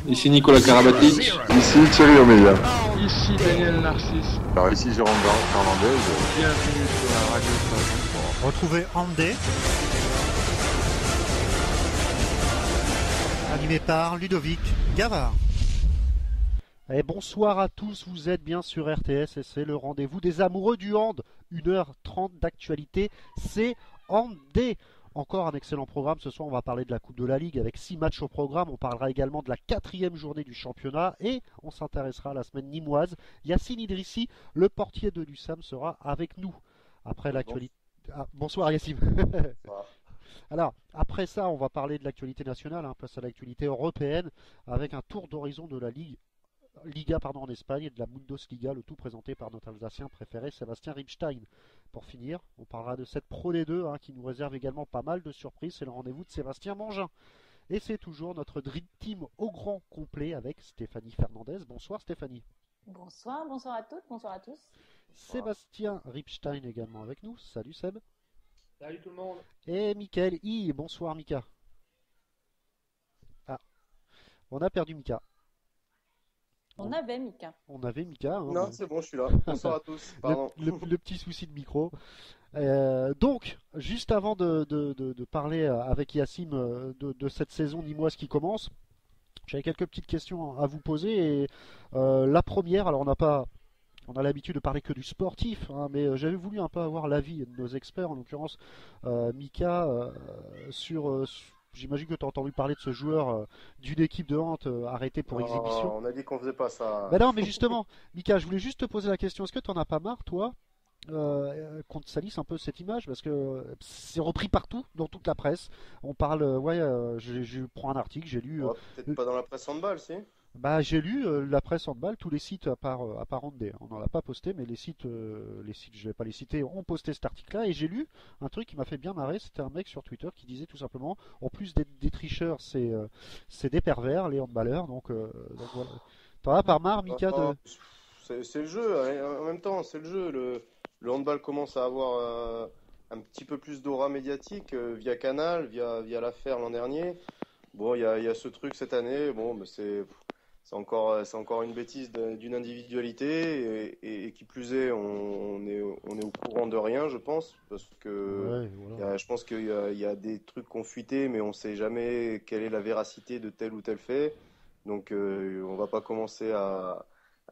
Ici Nicolas Karabatic. Ici Thierry Omeya. Ici Daniel Narcisse. Alors ici Jérôme Fernandez. Bienvenue sur la radio Sport. Retrouvez Andé, animé par Ludovic Gavard. Et bonsoir à tous, vous êtes bien sur RTS et c'est le rendez-vous des amoureux du hand. 1h30 d'actualité, c'est Andé. Encore un excellent programme, ce soir on va parler de la Coupe de la Ligue avec 6 matchs au programme, on parlera également de la 4e journée du championnat et on s'intéressera à la semaine nîmoise. Yacine Idrissi, le portier de l'USAM, sera avec nous. Après l'actualité... bonsoir Yacine. Alors, après ça, on va parler de l'actualité nationale, place à l'actualité européenne, avec un tour d'horizon de la Liga en Espagne et de la Bundesliga, le tout présenté par notre Alsacien préféré, Sébastien Ripstein. Pour finir, on parlera de cette Pro D2 qui nous réserve également pas mal de surprises, c'est le rendez-vous de Sébastien Mangin. Et c'est toujours notre Dream Team au grand complet avec Stéphanie Fernandez. Bonsoir Stéphanie. Bonsoir à toutes, bonsoir à tous. Sébastien Ripstein également avec nous. Salut Seb. Salut tout le monde. Et Mickaël I. Bonsoir Mika. Ah, on a perdu Mika. On avait Mika. On avait Mika. Non, c'est bon, je suis là. Bonsoir à tous. Pardon. Le petit souci de micro. Donc, juste avant de parler avec Yacine de cette saison nîmoise qui commence, j'avais quelques petites questions à vous poser. Et la première, alors on a l'habitude de parler que du sportif, mais j'avais voulu un peu avoir l'avis de nos experts, en l'occurrence Mika, sur j'imagine que tu as entendu parler de ce joueur d'une équipe de hand arrêté pour exhibition. On a dit qu'on faisait pas ça. Ben non, mais justement, Mika, je voulais juste te poser la question. Est-ce que tu en as pas marre, toi, qu'on te salisse un peu cette image? Parce que c'est repris partout, dans toute la presse. On parle, je prends un article, j'ai lu. Peut-être pas dans la presse handball, si. Bah, j'ai lu la presse handball, tous les sites à part Handé. On n'en a pas posté, mais les sites, je vais pas les citer, ont posté cet article-là. Et j'ai lu un truc qui m'a fait bien marrer. C'était un mec sur Twitter qui disait tout simplement, en plus d'être des tricheurs, c'est des pervers, les handballeurs. Donc voilà. T'en as pas marre, Mika, de... C'est le jeu. En même temps, c'est le jeu. Le handball commence à avoir un petit peu plus d'aura médiatique via Canal, via l'affaire l'an dernier. Bon, il y a ce truc cette année. Bon, mais c'est encore une bêtise d'une individualité et qui plus est, on est au courant de rien, je pense, parce que Ouais, voilà. je pense qu'il y a des trucs qui ont fuité, mais on ne sait jamais quelle est la véracité de tel ou tel fait. Donc, on va pas commencer à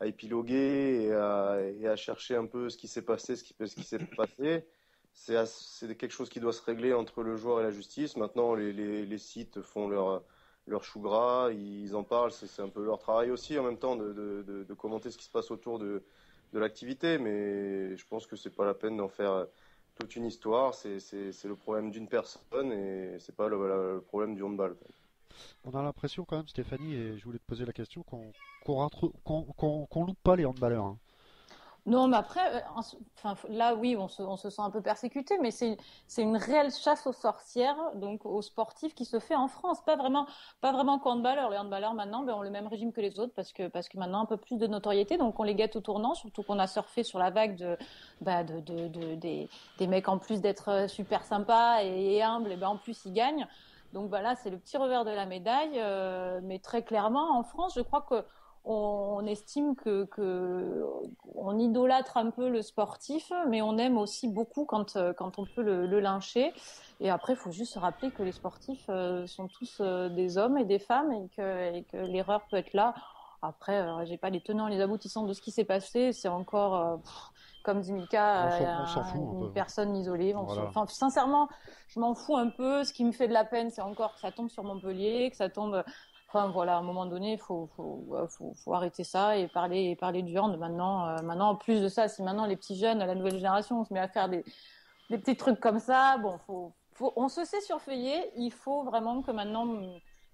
épiloguer et à chercher un peu ce qui s'est passé, ce qui s'est passé. C'est quelque chose qui doit se régler entre le joueur et la justice. Maintenant, les sites font leur chou gras, ils en parlent, c'est un peu leur travail aussi en même temps de commenter ce qui se passe autour de l'activité, mais je pense que c'est pas la peine d'en faire toute une histoire, c'est le problème d'une personne et c'est pas le problème du handball. On a l'impression quand même, Stéphanie, et je voulais te poser la question, qu'on loupe pas les handballeurs. Non, mais après, là, oui, on se sent un peu persécuté, mais c'est une réelle chasse aux sorcières, donc aux sportifs qui se fait en France. Pas vraiment qu'aux handballeurs. Les handballeurs, maintenant, ont le même régime que les autres parce que maintenant, un peu plus de notoriété, donc on les guette au tournant, surtout qu'on a surfé sur la vague des mecs, en plus d'être super sympas et humbles, et en plus, ils gagnent. Donc, là, c'est le petit revers de la médaille, mais très clairement, en France, je crois que on estime que on idolâtre un peu le sportif, mais on aime aussi beaucoup quand on peut le lyncher. Et après, il faut juste se rappeler que les sportifs sont tous des hommes et des femmes et que l'erreur peut être là. Après, j'ai pas les tenants, les aboutissants de ce qui s'est passé. C'est encore, comme dit Mika, on s'en fout un une peu. personne isolée. Voilà. Sincèrement, je m'en fous un peu. Ce qui me fait de la peine, c'est encore que ça tombe sur Montpellier, que ça tombe... Enfin voilà, à un moment donné, il faut arrêter ça et parler du hand. Maintenant, en plus de ça, si maintenant les petits jeunes, la nouvelle génération, on se met à faire des petits trucs comme ça, bon, on se sait surveiller. Il faut vraiment que maintenant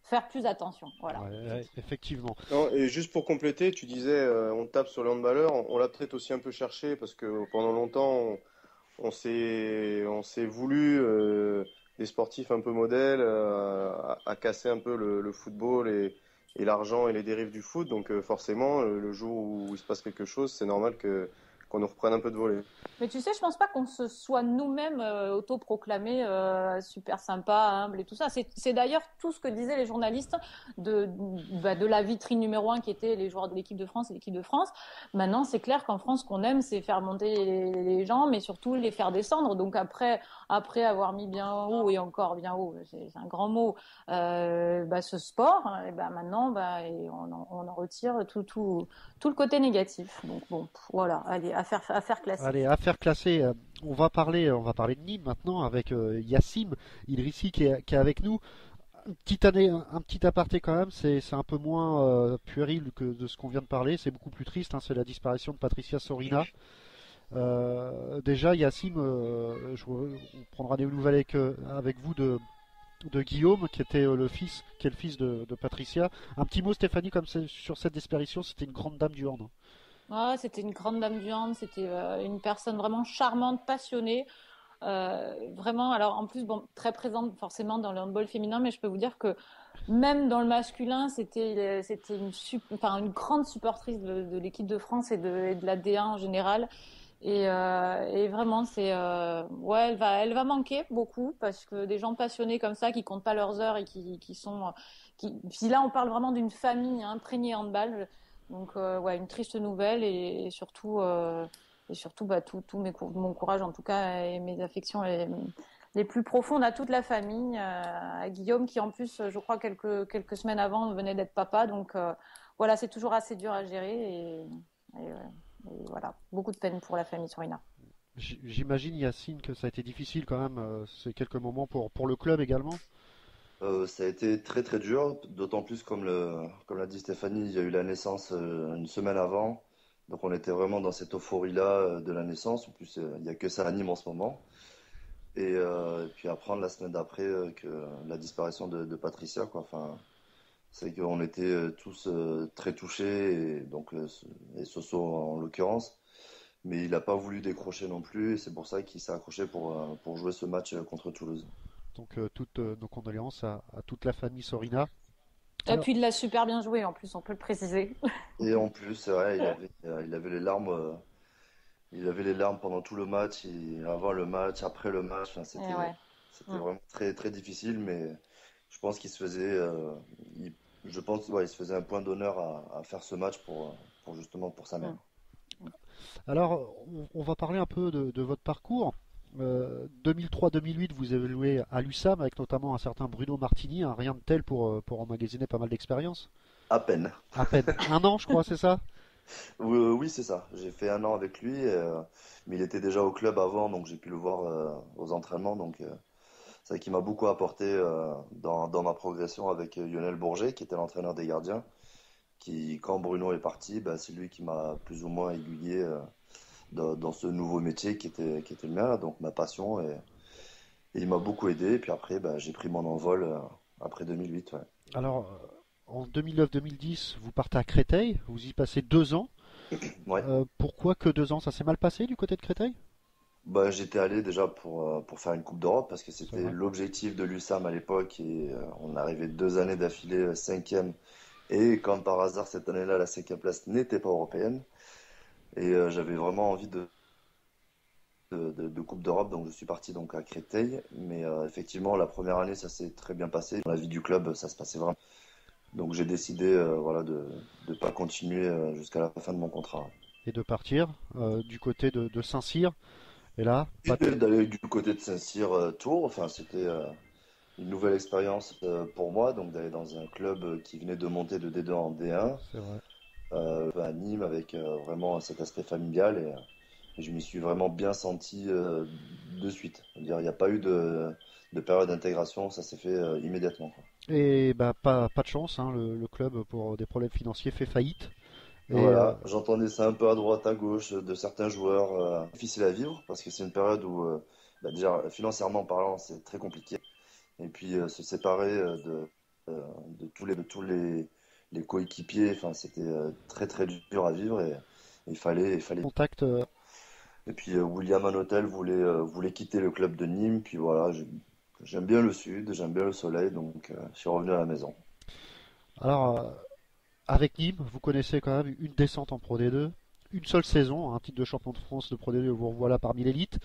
faire plus attention. Voilà. Ouais, effectivement. Non, et juste pour compléter, tu disais on tape sur les handballeurs, on l'a peut-être aussi un peu cherché parce que pendant longtemps on s'est voulu des sportifs un peu modèles à casser un peu le football et l'argent et les dérives du foot. Donc forcément, le jour où il se passe quelque chose, c'est normal que qu'on nous reprenne un peu de volée. Mais tu sais, je pense pas qu'on se soit nous-mêmes autoproclamés super sympa, humble et tout ça. C'est d'ailleurs tout ce que disaient les journalistes de la vitrine numéro 1 qui étaient les joueurs de l'équipe de France et l'équipe de France. Maintenant, c'est clair qu'en France, ce qu'on aime, c'est faire monter les gens, mais surtout les faire descendre. Donc après avoir mis bien haut et encore bien haut, c'est un grand mot, ce sport, et maintenant, et on en retire tout le côté négatif. Donc bon, voilà, allez, affaire classique. Allez, affaire classée. On va parler de Nîmes maintenant avec Yacine Idrissi qui est avec nous. Un petit aparté quand même, c'est un peu moins puéril que de ce qu'on vient de parler, c'est beaucoup plus triste, c'est la disparition de Patricia Sorina. Déjà, Yacine, on prendra des nouvelles avec vous de Guillaume, qui est le fils de Patricia. Un petit mot, Stéphanie, comme sur cette disparition, c'était une grande dame du hand. Ah, c'était une grande dame du hand, c'était une personne vraiment charmante, passionnée. Vraiment, alors en plus, très présente forcément dans le handball féminin, mais je peux vous dire que même dans le masculin, c'était une grande supportrice de l'équipe de France et de la D1 en général. Et vraiment, elle va manquer beaucoup parce que des gens passionnés comme ça, qui comptent pas leurs heures et puis là, on parle vraiment d'une famille imprégnée handball. Donc, une triste nouvelle et surtout, mon courage en tout cas et mes affections les plus profondes à toute la famille, à Guillaume qui en plus, je crois quelques semaines avant venait d'être papa. Donc voilà, c'est toujours assez dur à gérer et voilà, beaucoup de peine pour la famille Sorina. J'imagine, Yacine, que ça a été difficile quand même ces quelques moments pour le club également. Ça a été très très dur, d'autant plus comme l'a dit Stéphanie, il y a eu la naissance une semaine avant, donc on était vraiment dans cette euphorie-là de la naissance. En plus, il n'y a que ça à Nîmes en ce moment. Et puis apprendre la semaine d'après que la disparition de Patricia, quoi. Enfin, c'est qu'on était tous très touchés, et Soso en l'occurrence, mais il n'a pas voulu décrocher non plus, et c'est pour ça qu'il s'est accroché pour jouer ce match contre Toulouse. Donc toutes nos condoléances à toute la famille Sorina. Et puis il l'a super bien joué en plus, on peut le préciser. Et en plus, c'est vrai, il avait les larmes. Il avait les larmes pendant tout le match, avant le match, après le match. Enfin, c'était vraiment très très difficile, mais je pense qu'il se faisait, il se faisait un point d'honneur à faire ce match pour sa mère. Alors, on va parler un peu de votre parcours. 2003-2008, vous avez joué à l'USAM avec notamment un certain Bruno Martini, rien de tel pour emmagasiner pas mal d'expérience. À peine. À peine. Un an, je crois, c'est ça? Oui, c'est ça. J'ai fait un an avec lui, mais il était déjà au club avant, donc j'ai pu le voir aux entraînements. Donc c'est ça qui m'a beaucoup apporté dans ma progression avec Lionel Bourget, qui était l'entraîneur des gardiens. Quand Bruno est parti, c'est lui qui m'a plus ou moins aiguillé dans ce nouveau métier qui était le mien, là, donc ma passion. Et il m'a beaucoup aidé. Et puis après, j'ai pris mon envol après 2008. Ouais. Alors, en 2009-2010, vous partez à Créteil. Vous y passez 2 ans. Ouais. Pourquoi que 2 ans? Ça s'est mal passé du côté de Créteil? J'étais allé déjà pour faire une Coupe d'Europe parce que c'était l'objectif de l'USAM à l'époque. Et on arrivait 2 années d'affilée 5e. Et comme par hasard, cette année-là, la 5e place n'était pas européenne. Et j'avais vraiment envie de Coupe d'Europe, donc je suis parti donc à Créteil. Mais effectivement, la première année, ça s'est très bien passé. Dans la vie du club, ça se passait vraiment. Donc j'ai décidé de ne pas continuer jusqu'à la fin de mon contrat. Et de partir du côté de Saint-Cyr. Et là, d'aller du côté de Saint-Cyr Tours. Enfin, c'était une nouvelle expérience pour moi, donc d'aller dans un club qui venait de monter de D2 en D1. C'est vrai. À Nîmes avec vraiment cet aspect familial et je m'y suis vraiment bien senti de suite. Il n'y a pas eu de période d'intégration, ça s'est fait immédiatement. Quoi. Et pas de chance, le club pour des problèmes financiers fait faillite. Et voilà, j'entendais ça un peu à droite, à gauche de certains joueurs. Difficile à vivre parce que c'est une période où déjà financièrement parlant c'est très compliqué. Et puis se séparer de tous les coéquipiers, enfin c'était très très dur à vivre et il fallait contact. Et puis William Anotel voulait quitter le club de Nîmes, puis voilà, j'aime bien le sud, j'aime bien le soleil, donc je suis revenu à la maison. Alors avec Nîmes, vous connaissez quand même une descente en Pro D2, une seule saison, un titre de champion de France de Pro D2, vous revoilà parmi l'élite.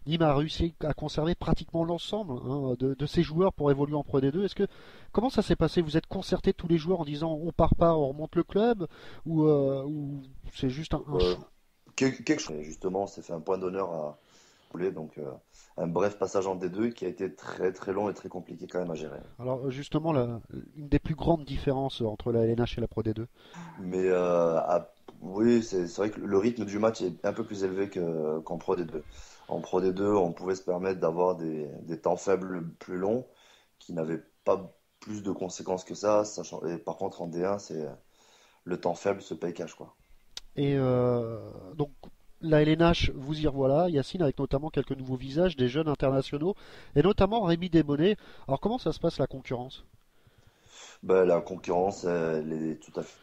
Nîmes a réussi à conserver pratiquement l'ensemble de ses joueurs pour évoluer en Pro D2. Comment ça s'est passé? Vous êtes concertés tous les joueurs en disant on part pas, on remonte le club, ou c'est juste un Euh, quelque chose. Et justement, on s'est fait un point d'honneur à rouler, donc un bref passage en D2 qui a été très très long et très compliqué quand même à gérer. Alors justement, une des plus grandes différences entre la LNH et la Pro D2. Mais oui, c'est vrai que le rythme du match est un peu plus élevé qu'en Pro D2. En Pro D2, on pouvait se permettre d'avoir des temps faibles plus longs qui n'avaient pas plus de conséquences que ça. Et par contre, en D1, le temps faible se paye cash, quoi. Et donc la LNH, vous y revoilà, Yacine, avec notamment quelques nouveaux visages, des jeunes internationaux, et notamment Rémi Desmonnets. Alors comment ça se passe la concurrence? Ben, la concurrence, elle est tout à fait.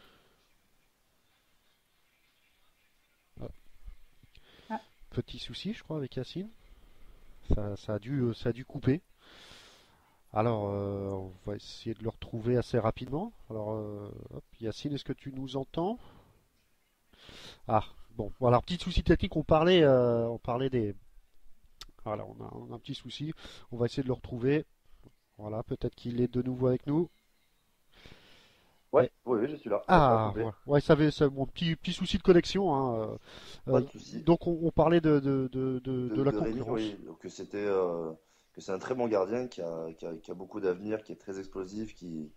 Ah, Petit souci, je crois, avec Yacine. Ça a dû couper. Alors, on va essayer de le retrouver assez rapidement. Alors, hop, Yacine, est-ce que tu nous entends? Ah, bon, voilà, petit souci technique. On parlait des. Voilà, on a un petit souci. On va essayer de le retrouver. Voilà, peut-être qu'il est de nouveau avec nous. Ouais, Et- oui, oui, je suis là. Ça a Ah, coupé. ouais, bon, petit souci de connexion, hein. Pas de souci. Donc, on parlait de la De Rémi, concurrence. oui, donc que c'est un très bon gardien qui a beaucoup d'avenir, qui est très explosif, qui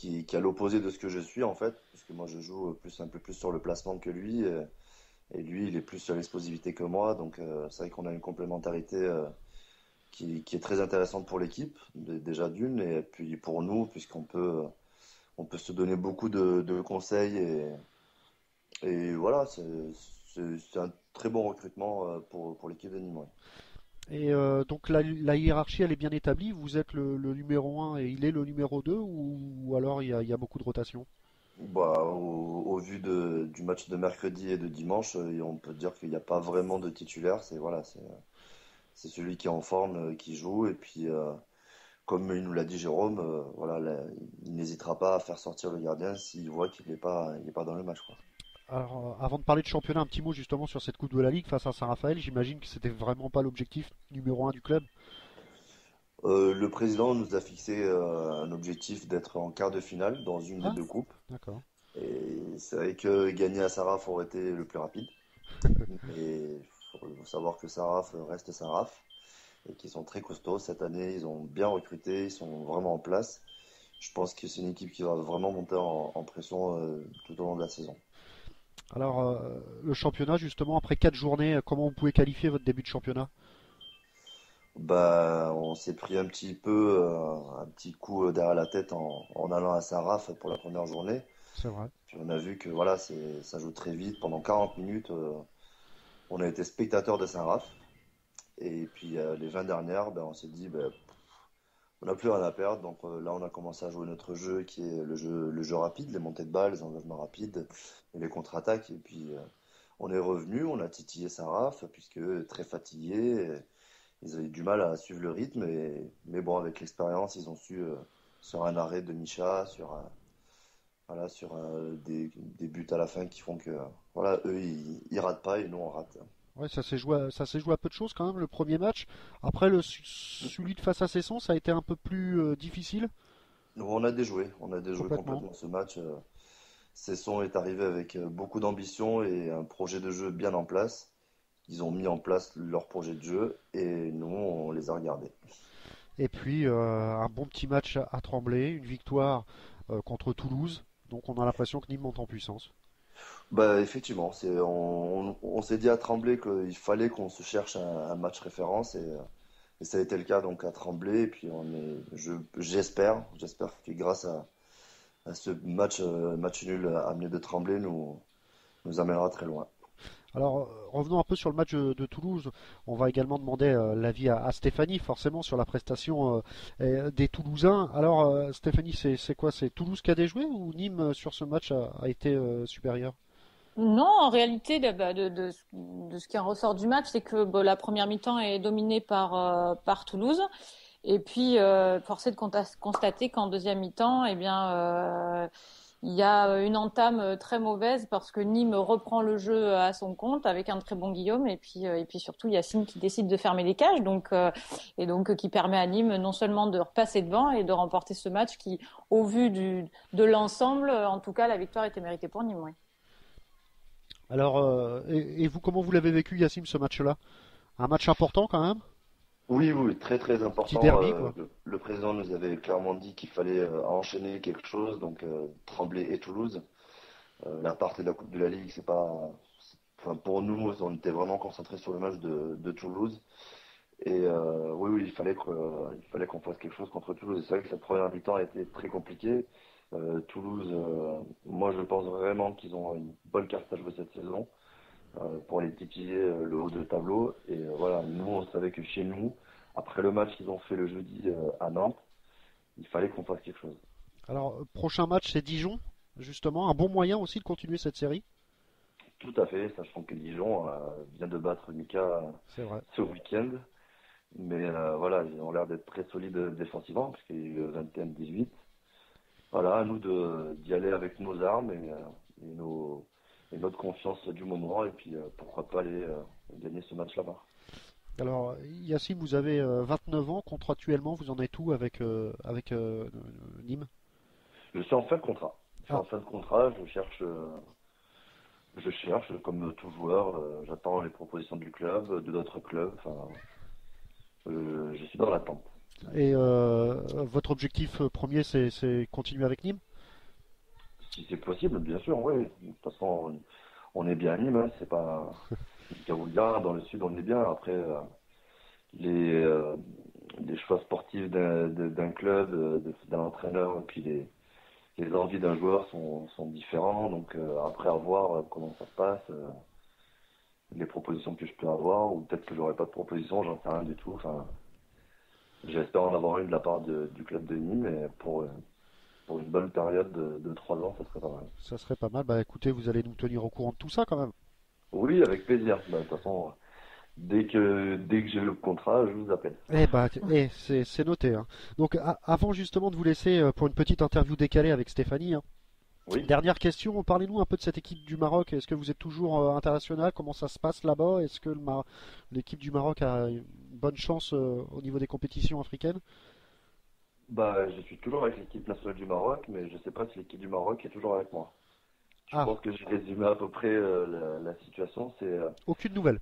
est à l'opposé de ce que je suis en fait, parce que moi je joue un peu plus sur le placement que lui, et lui il est plus sur l'explosivité que moi, donc c'est vrai qu'on a une complémentarité qui est très intéressante pour l'équipe, déjà d'une, et puis pour nous, on peut se donner beaucoup de conseils, et voilà, c'est un très bon recrutement pour l'équipe de Nîmes. Ouais. Et donc, la hiérarchie, elle est bien établie. Vous êtes le numéro un et il est le numéro 2, ou alors il y a beaucoup de rotation? Bah, au vu du match de mercredi et de dimanche, on peut dire qu'il n'y a pas vraiment de titulaire. C'est celui qui est en forme qui joue. Et puis, comme il nous l'a dit Jérôme, voilà, il n'hésitera pas à faire sortir le gardien s'il voit qu'il est pas dans le match, quoi. Alors, avant de parler de championnat, un petit mot justement sur cette Coupe de la Ligue face à Saint-Raphaël. J'imagine que c'était vraiment pas l'objectif numéro un du club. Le président nous a fixé un objectif d'être en quart de finale dans une des Ah, deux coupes. d'accord. Et c'est vrai que gagner à Saraf aurait été le plus rapide. Mais il faut savoir que Saraf reste Saraf et qu'ils sont très costauds. Cette année, ils ont bien recruté, ils sont vraiment en place. Je pense que c'est une équipe qui va vraiment monter en pression tout au long de la saison. Alors, le championnat, justement, après 4 journées, comment vous pouvez qualifier votre début de championnat? Bah, on s'est pris un petit coup derrière la tête en allant à Saint-Raph pour la première journée. C'est vrai. Puis on a vu que voilà, ça joue très vite. Pendant 40 minutes, on a été spectateur de Saint-Raph. Et puis les 20 dernières, ben, on s'est dit, ben, on n'a plus rien à perdre. Donc là, on a commencé à jouer notre jeu qui est le jeu rapide, les montées de balles, les engagements rapides et les contre-attaques. Et puis on est revenu, on a titillé Saint-Raph, puisque très fatigués. Ils avaient du mal à suivre le rythme, mais bon, avec l'expérience, ils ont su, sur un arrêt de Micha, voilà, sur des buts à la fin qui font que voilà, eux, ils ratent pas et nous, on rate. Ouais, ça s'est joué à peu de choses quand même le premier match. Après, celui de face à Cesson, ça a été un peu plus difficile. Nous, on a déjoué Complètement. complètement ce match. Cesson est arrivé avec beaucoup d'ambition et un projet de jeu bien en place. Ils ont mis en place leur projet de jeu et nous, on les a regardés. Et puis, un bon petit match à Tremblay, une victoire contre Toulouse. Donc, on a l'impression que Nîmes monte en puissance. Bah, effectivement, on s'est dit à Tremblay qu'il fallait qu'on se cherche un match référence et ça a été le cas donc à Tremblay. Et puis j'espère que grâce à ce match nul amené de Tremblay nous amènera très loin. Alors, revenons un peu sur le match de Toulouse. On va également demander l'avis à Stéphanie, forcément, sur la prestation des Toulousains. Alors, Stéphanie, c'est quoi? C'est Toulouse qui a déjoué ou Nîmes, sur ce match, a été supérieur? Non, en réalité, de ce qui en ressort du match, c'est que la première mi-temps est dominée par Toulouse. Et puis, force est de constater qu'en deuxième mi-temps, eh bien, il y a une entame très mauvaise parce que Nîmes reprend le jeu à son compte avec un très bon Guillaume et puis surtout Yacine qui décide de fermer les cages donc qui permet à Nîmes non seulement de repasser devant et de remporter ce match qui, au vu de l'ensemble, en tout cas la victoire était méritée pour Nîmes. Oui. Alors, et vous, comment vous l'avez vécu, Yacine, ce match-là? Un match important quand même? Oui, oui, très très Petit important. derby, quoi. Le président nous avait clairement dit qu'il fallait enchaîner quelque chose, donc Tremblay et Toulouse. La partie de la Coupe de la Ligue, enfin, pour nous, on était vraiment concentrés sur le match de Toulouse. Et oui, oui, il fallait qu'on fasse quelque chose contre Toulouse. C'est vrai que cette première mi-temps a été très compliquée. Toulouse, moi je pense vraiment qu'ils ont une bonne carte à jouer cette saison pour aller titiller le haut de tableau. Et voilà, nous on savait que chez nous, après le match qu'ils ont fait le jeudi à Nantes, il fallait qu'on fasse quelque chose. Alors, prochain match, c'est Dijon, justement. Un bon moyen aussi de continuer cette série. Tout à fait, sachant que Dijon vient de battre Mika C'est vrai. ce week-end. Mais voilà, ils ont l'air d'être très solides défensivement, parce qu'il y a eu 21-18. Voilà, à nous d'y aller avec nos armes et notre confiance du moment, et puis pourquoi pas aller gagner ce match là-bas. Alors, Yacine, vous avez 29 ans. Contractuellement, vous en êtes où avec Nîmes? Je suis en fin de contrat. Je suis Ah. en fin de contrat, je cherche comme tout joueur, j'attends les propositions du club, de d'autres clubs, enfin, je suis dans l'attente. Et votre objectif premier, c'est continuer avec Nîmes? Si c'est possible, bien sûr, oui. De toute façon, on est bien à Nîmes, hein, c'est pas Caroulia, dans le sud, on est bien. Après, les, euh, les choix sportifs d'un club, d'un entraîneur, et puis les envies d'un joueur sont différents. Donc, après, à voir comment ça se passe, les propositions que je peux avoir, ou peut-être que j'aurai pas de proposition, j'en sais rien du tout. Enfin, j'espère en avoir une de la part du club de Nîmes, et pour une bonne période de 3 ans, ça serait pas mal. Ça serait pas mal. Bah écoutez, vous allez nous tenir au courant de tout ça quand même. Oui, avec plaisir. Bah, de toute façon, dès que j'ai le contrat, je vous appelle. C'est noté, hein. Donc avant justement de vous laisser pour une petite interview décalée avec Stéphanie, hein, Oui. dernière question, parlez-nous un peu de cette équipe du Maroc. Est-ce que vous êtes toujours international? Comment ça se passe là-bas? Est-ce que l'équipe du Maroc a une bonne chance au niveau des compétitions africaines? Bah, je suis toujours avec l'équipe nationale du Maroc, mais je sais pas si l'équipe du Maroc est toujours avec moi. Je Ah, pense que j'ai résumé à peu près la situation. aucune nouvelle.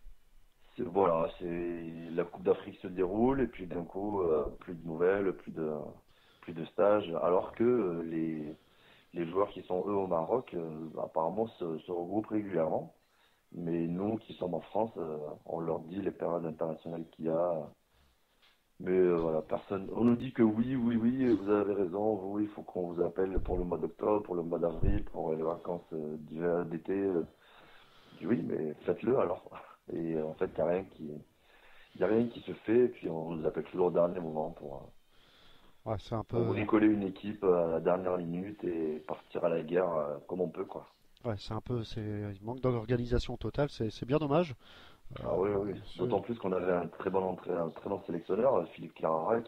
Voilà, c'est la Coupe d'Afrique se déroule et puis d'un coup, plus de nouvelles, plus de stages, alors que les joueurs qui sont eux au Maroc, apparemment se regroupent régulièrement. Mais nous qui sommes en France, on leur dit les périodes internationales qu'il y a. Mais voilà, personne. On nous dit que oui, oui, oui, vous avez raison, vous, il faut qu'on vous appelle pour le mois d'octobre, pour le mois d'avril, pour les vacances d'hiver, d'été. Je dis oui, mais faites-le alors. Et en fait, il y a rien qui se fait, et puis on nous appelle toujours au dernier moment Ouais, c'est un peu. pour bricoler une équipe à la dernière minute et partir à la guerre comme on peut, quoi. Ouais, c'est un peu. Il manque d'organisation totale. C'est bien dommage. Ah oui, oui. D'autant plus qu'on avait un très bon sélectionneur, Philippe Carrara,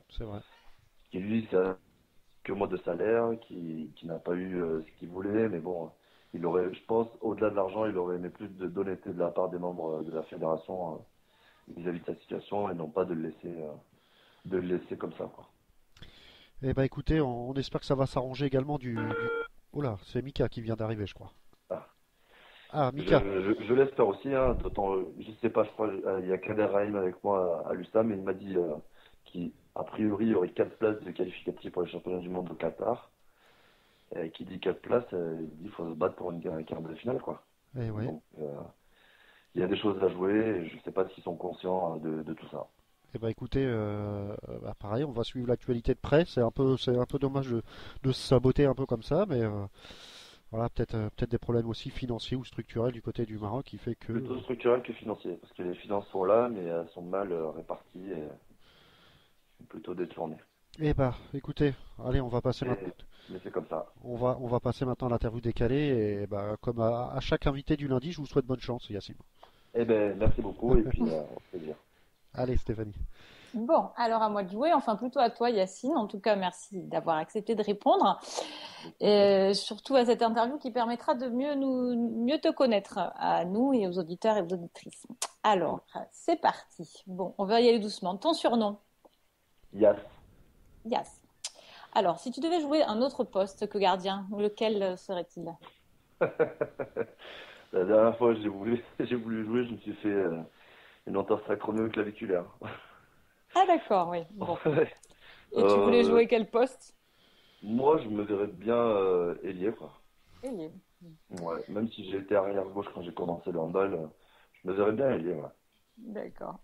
C'est vrai. qui lui, c'est que mois de salaire, qui n'a pas eu ce qu'il voulait, mais bon, il aurait, je pense, au-delà de l'argent, il aurait aimé plus d'honnêteté de la part des membres de la fédération vis-à-vis de sa situation et non pas de le laisser comme ça, quoi. Eh ben écoutez, on espère que ça va s'arranger également Oh là, c'est Mika qui vient d'arriver, je crois. Ah. Ah, Mika. Je l'espère aussi, hein, d'autant, je sais pas, je crois, il y a Kader Rahim avec moi à l'USAM et il m'a dit qu'a priori il y aurait 4 places de qualificatifs pour les championnats du monde au Qatar. Et qui dit 4 places, il dit qu'il faut se battre pour un quart de finale, quoi. Eh ouais. Donc, il y a des choses à jouer et je sais pas s'ils sont conscients de tout ça. Eh ben écoutez, pareil, on va suivre l'actualité de près. C'est un peu dommage de se saboter un peu comme ça, mais voilà, peut-être des problèmes aussi financiers ou structurels du côté du Maroc qui fait que. Plutôt structurel que financier, parce que les finances sont là, mais elles sont mal réparties et plutôt détournées. Eh ben, écoutez, allez, on va passer maintenant. Mais c'est comme ça. On va passer maintenant à l'interview décalée et bah, comme à chaque invité du lundi, je vous souhaite bonne chance, Yacine. Eh ben, merci beaucoup et puis au plaisir. Allez, Stéphanie. Bon, alors à moi de jouer, enfin plutôt à toi Yacine. En tout cas, merci d'avoir accepté de répondre. Et surtout à cette interview qui permettra de mieux te connaître à nous et aux auditeurs et aux auditrices. Alors, c'est parti. Bon, on va y aller doucement. Ton surnom? Yas. Yas. Alors, si tu devais jouer un autre poste que gardien, lequel serait-il? La dernière fois, j'ai voulu jouer, je me suis fait une entorse acromioclaviculaire. Ah d'accord, oui. Bon. Ouais. Et tu voulais jouer quel poste? Moi, je me verrais bien ailier, quoi. Ailier. Ouais, même si j'ai été arrière gauche quand j'ai commencé le handball, je me verrais bien ailier, ouais. D'accord.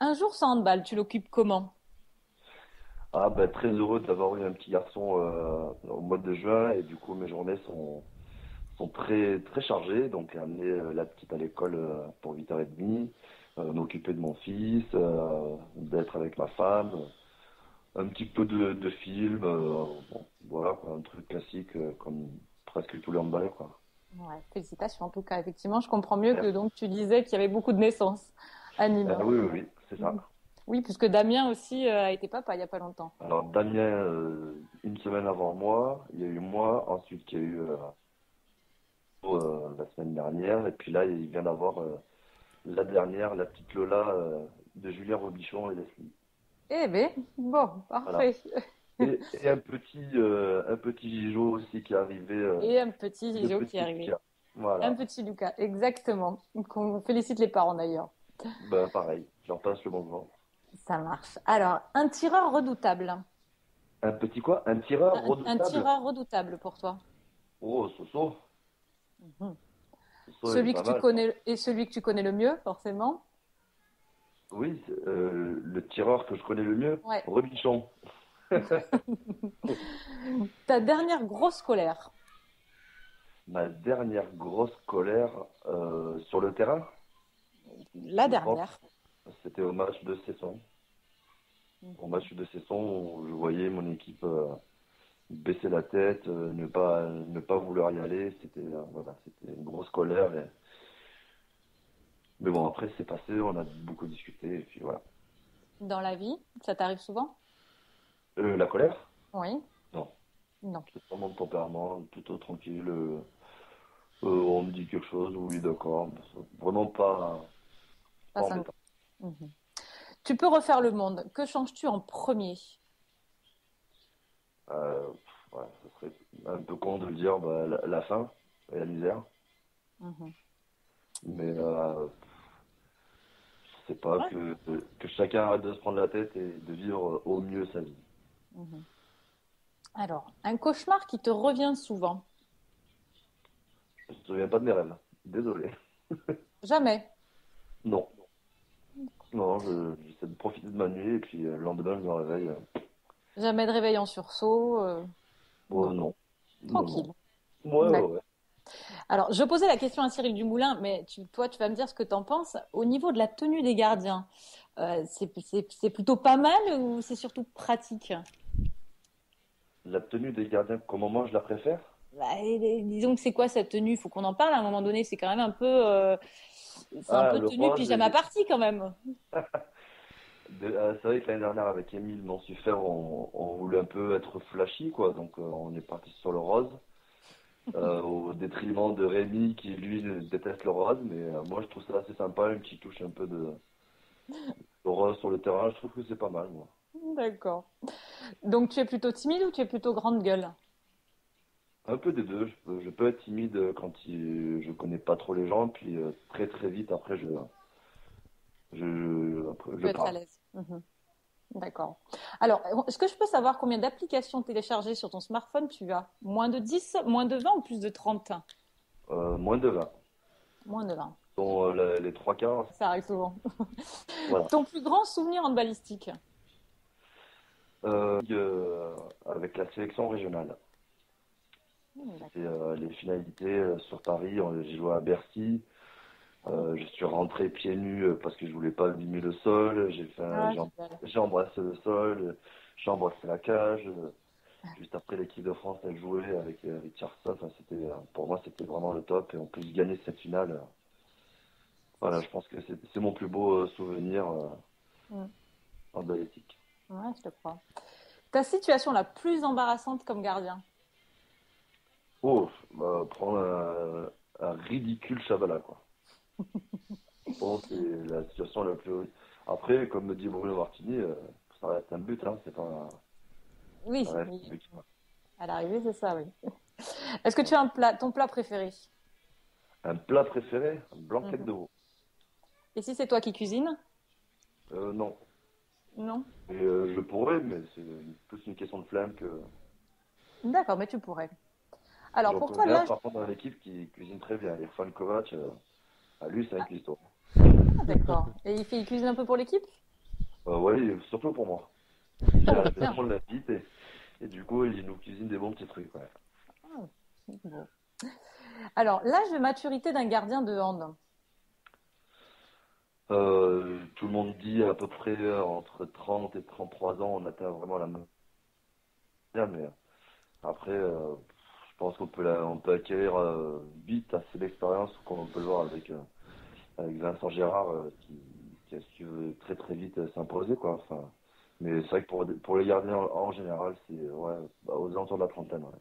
Un jour sans handball, tu l'occupes comment? Ah, bah, très heureux d'avoir eu un petit garçon au mois de juin, et du coup, mes journées sont très, très chargées. Donc, amener la petite à l'école pour 8h30, m'occuper de mon fils, d'être avec ma femme, un petit peu de film, bon, voilà, quoi, un truc classique comme presque tous les handballeurs, quoi. Ouais, félicitations en tout cas. Effectivement, je comprends mieux que Merci. donc tu disais qu'il y avait beaucoup de naissances à Nîmes. Oui, oui, oui, c'est ça. Oui, puisque Damien aussi a été papa il n'y a pas longtemps. Alors, Damien, une semaine avant moi, il y a eu moi, ensuite il y a eu la semaine dernière, et puis là, il vient d'avoir la dernière, la petite Lola de Julien Robichon et Leslie. Eh bien, bon, Voilà. parfait. Et un petit Gijo aussi qui est arrivé. Et un petit de Gigio qui petit est arrivé. Lucas. Voilà. Un petit Lucas, exactement. Qu'on félicite les parents d'ailleurs. Ben, pareil, j'en passe le bonjour. Ça marche. Alors, un tireur redoutable. Un petit quoi? Un tireur Un redoutable? tireur redoutable pour toi. Oh, Soso. Mhm. Soso, il est Celui pas que tu mal. connais et celui que tu connais le mieux, forcément. Oui, le tireur que je connais le mieux, Ouais. Robichon. Ta dernière grosse colère. Ma dernière grosse colère sur le terrain, La je dernière. pense, c'était au match de Cesson. Au match de Cesson, où je voyais mon équipe baisser la tête, ne pas vouloir y aller. Voilà, c'était une grosse colère. Mais bon, après, c'est passé, on a beaucoup discuté, et puis voilà. Dans la vie, ça t'arrive souvent? La colère? Oui. Non. Non. C'est pas mon tempérament, plutôt tranquille. On me dit quelque chose, oui, d'accord. Vraiment pas Pas ça. embêtant. Mhm. Tu peux refaire le monde. Que changes-tu en premier? Ouais, ce serait un peu con de le dire, bah, la faim et la misère. Mhm. Mais je sais pas, Ouais. que chacun arrête de se prendre la tête et de vivre au mieux sa vie. Mhm. Alors, un cauchemar qui te revient souvent? Je me souviens pas de mes rêves. Désolé. Jamais. Non. Non, j'essaie de profiter de ma nuit et puis le lendemain, je me réveille. Jamais de réveil en sursaut. Oh, Non. non. Tranquille. Non, non. Ouais, D'accord. ouais. Alors, je posais la question à Cyril Dumoulin, mais toi, tu vas me dire ce que tu en penses. Au niveau de la tenue des gardiens, c'est plutôt pas mal ou c'est surtout pratique? La tenue des gardiens, comment moi je la préfère? Bah, disons que c'est quoi cette tenue? Il faut qu'on en parle à un moment donné. C'est quand même un peu, c'est un Ah, peu le tenue rose. pyjama party quand même. C'est vrai que l'année dernière, avec Émile, mon suffère, on voulait un peu être flashy, quoi. Donc, on est parti sur le rose. Au détriment de Rémi qui lui déteste le rose, mais moi je trouve ça assez sympa, une petite touche un peu de rose sur le terrain, je trouve que c'est pas mal, moi. D'accord. Donc, tu es plutôt timide ou tu es plutôt grande gueule? Un peu des deux, je peux être timide quand je connais pas trop les gens, puis très très vite après Tu je peux être à parle. l'aise. Mhm. D'accord. Alors, est-ce que je peux savoir combien d'applications téléchargées sur ton smartphone tu as? Moins de 10, moins de 20 ou plus de 30? Moins de 20, Moins de 20. dont les trois quarts, Ça arrive souvent. voilà. Ton plus grand souvenir en balistique? Euh, avec la sélection régionale. D'accord. C'est les finalités sur Paris, j'ai joué à Bercy. Je suis rentré pieds nus parce que je voulais pas abîmer le sol. Ah, génial. J'ai embrassé le sol, j'ai embrassé la cage. Juste après l'équipe de France, elle jouait avec Charson. Enfin, pour moi, c'était vraiment le top. Et en plus, gagner cette finale, voilà, je pense que c'est mon plus beau souvenir Mm. en balistique. Ouais, je te crois. Ta situation la plus embarrassante comme gardien? Oh, bah, prendre un ridicule Chabala, quoi. Je pense que c'est la situation la plus. Après, comme me dit Bruno Martini, ça reste un but, hein, c'est pas un. Oui, Ça reste oui. un but, quoi. À l'arrivée, c'est ça, oui. Est-ce que tu as ton plat préféré? Un plat préféré, un blanquette Mhm. de veau. Et si c'est toi qui cuisines? Non. Non? Et, je pourrais, mais c'est plus une question de flemme que. D'accord, mais tu pourrais. Alors, J'en pour toi, connais un, l'âge... par contre, dans l'équipe qui cuisine très bien. Irfan Kovac, lui, c'est un cuistot. Ah, d'accord. Et il cuisine un peu pour l'équipe? Ouais, surtout pour moi. Il a Bien. vraiment la petite et du coup, il nous cuisine des bons petits trucs. Ouais. Ah, bon. Alors, l'âge de maturité d'un gardien de hand? Tout le monde dit à peu près entre 30 et 33 ans, on atteint vraiment la main. Mais après, je pense on peut acquérir vite assez d'expérience, comme on peut le voir avec Vincent Gérard, qui a su très très vite s'imposer, quoi. Enfin, mais c'est vrai que pour les gardiens en général, c'est ouais, bah, aux alentours de la trentaine. Ouais.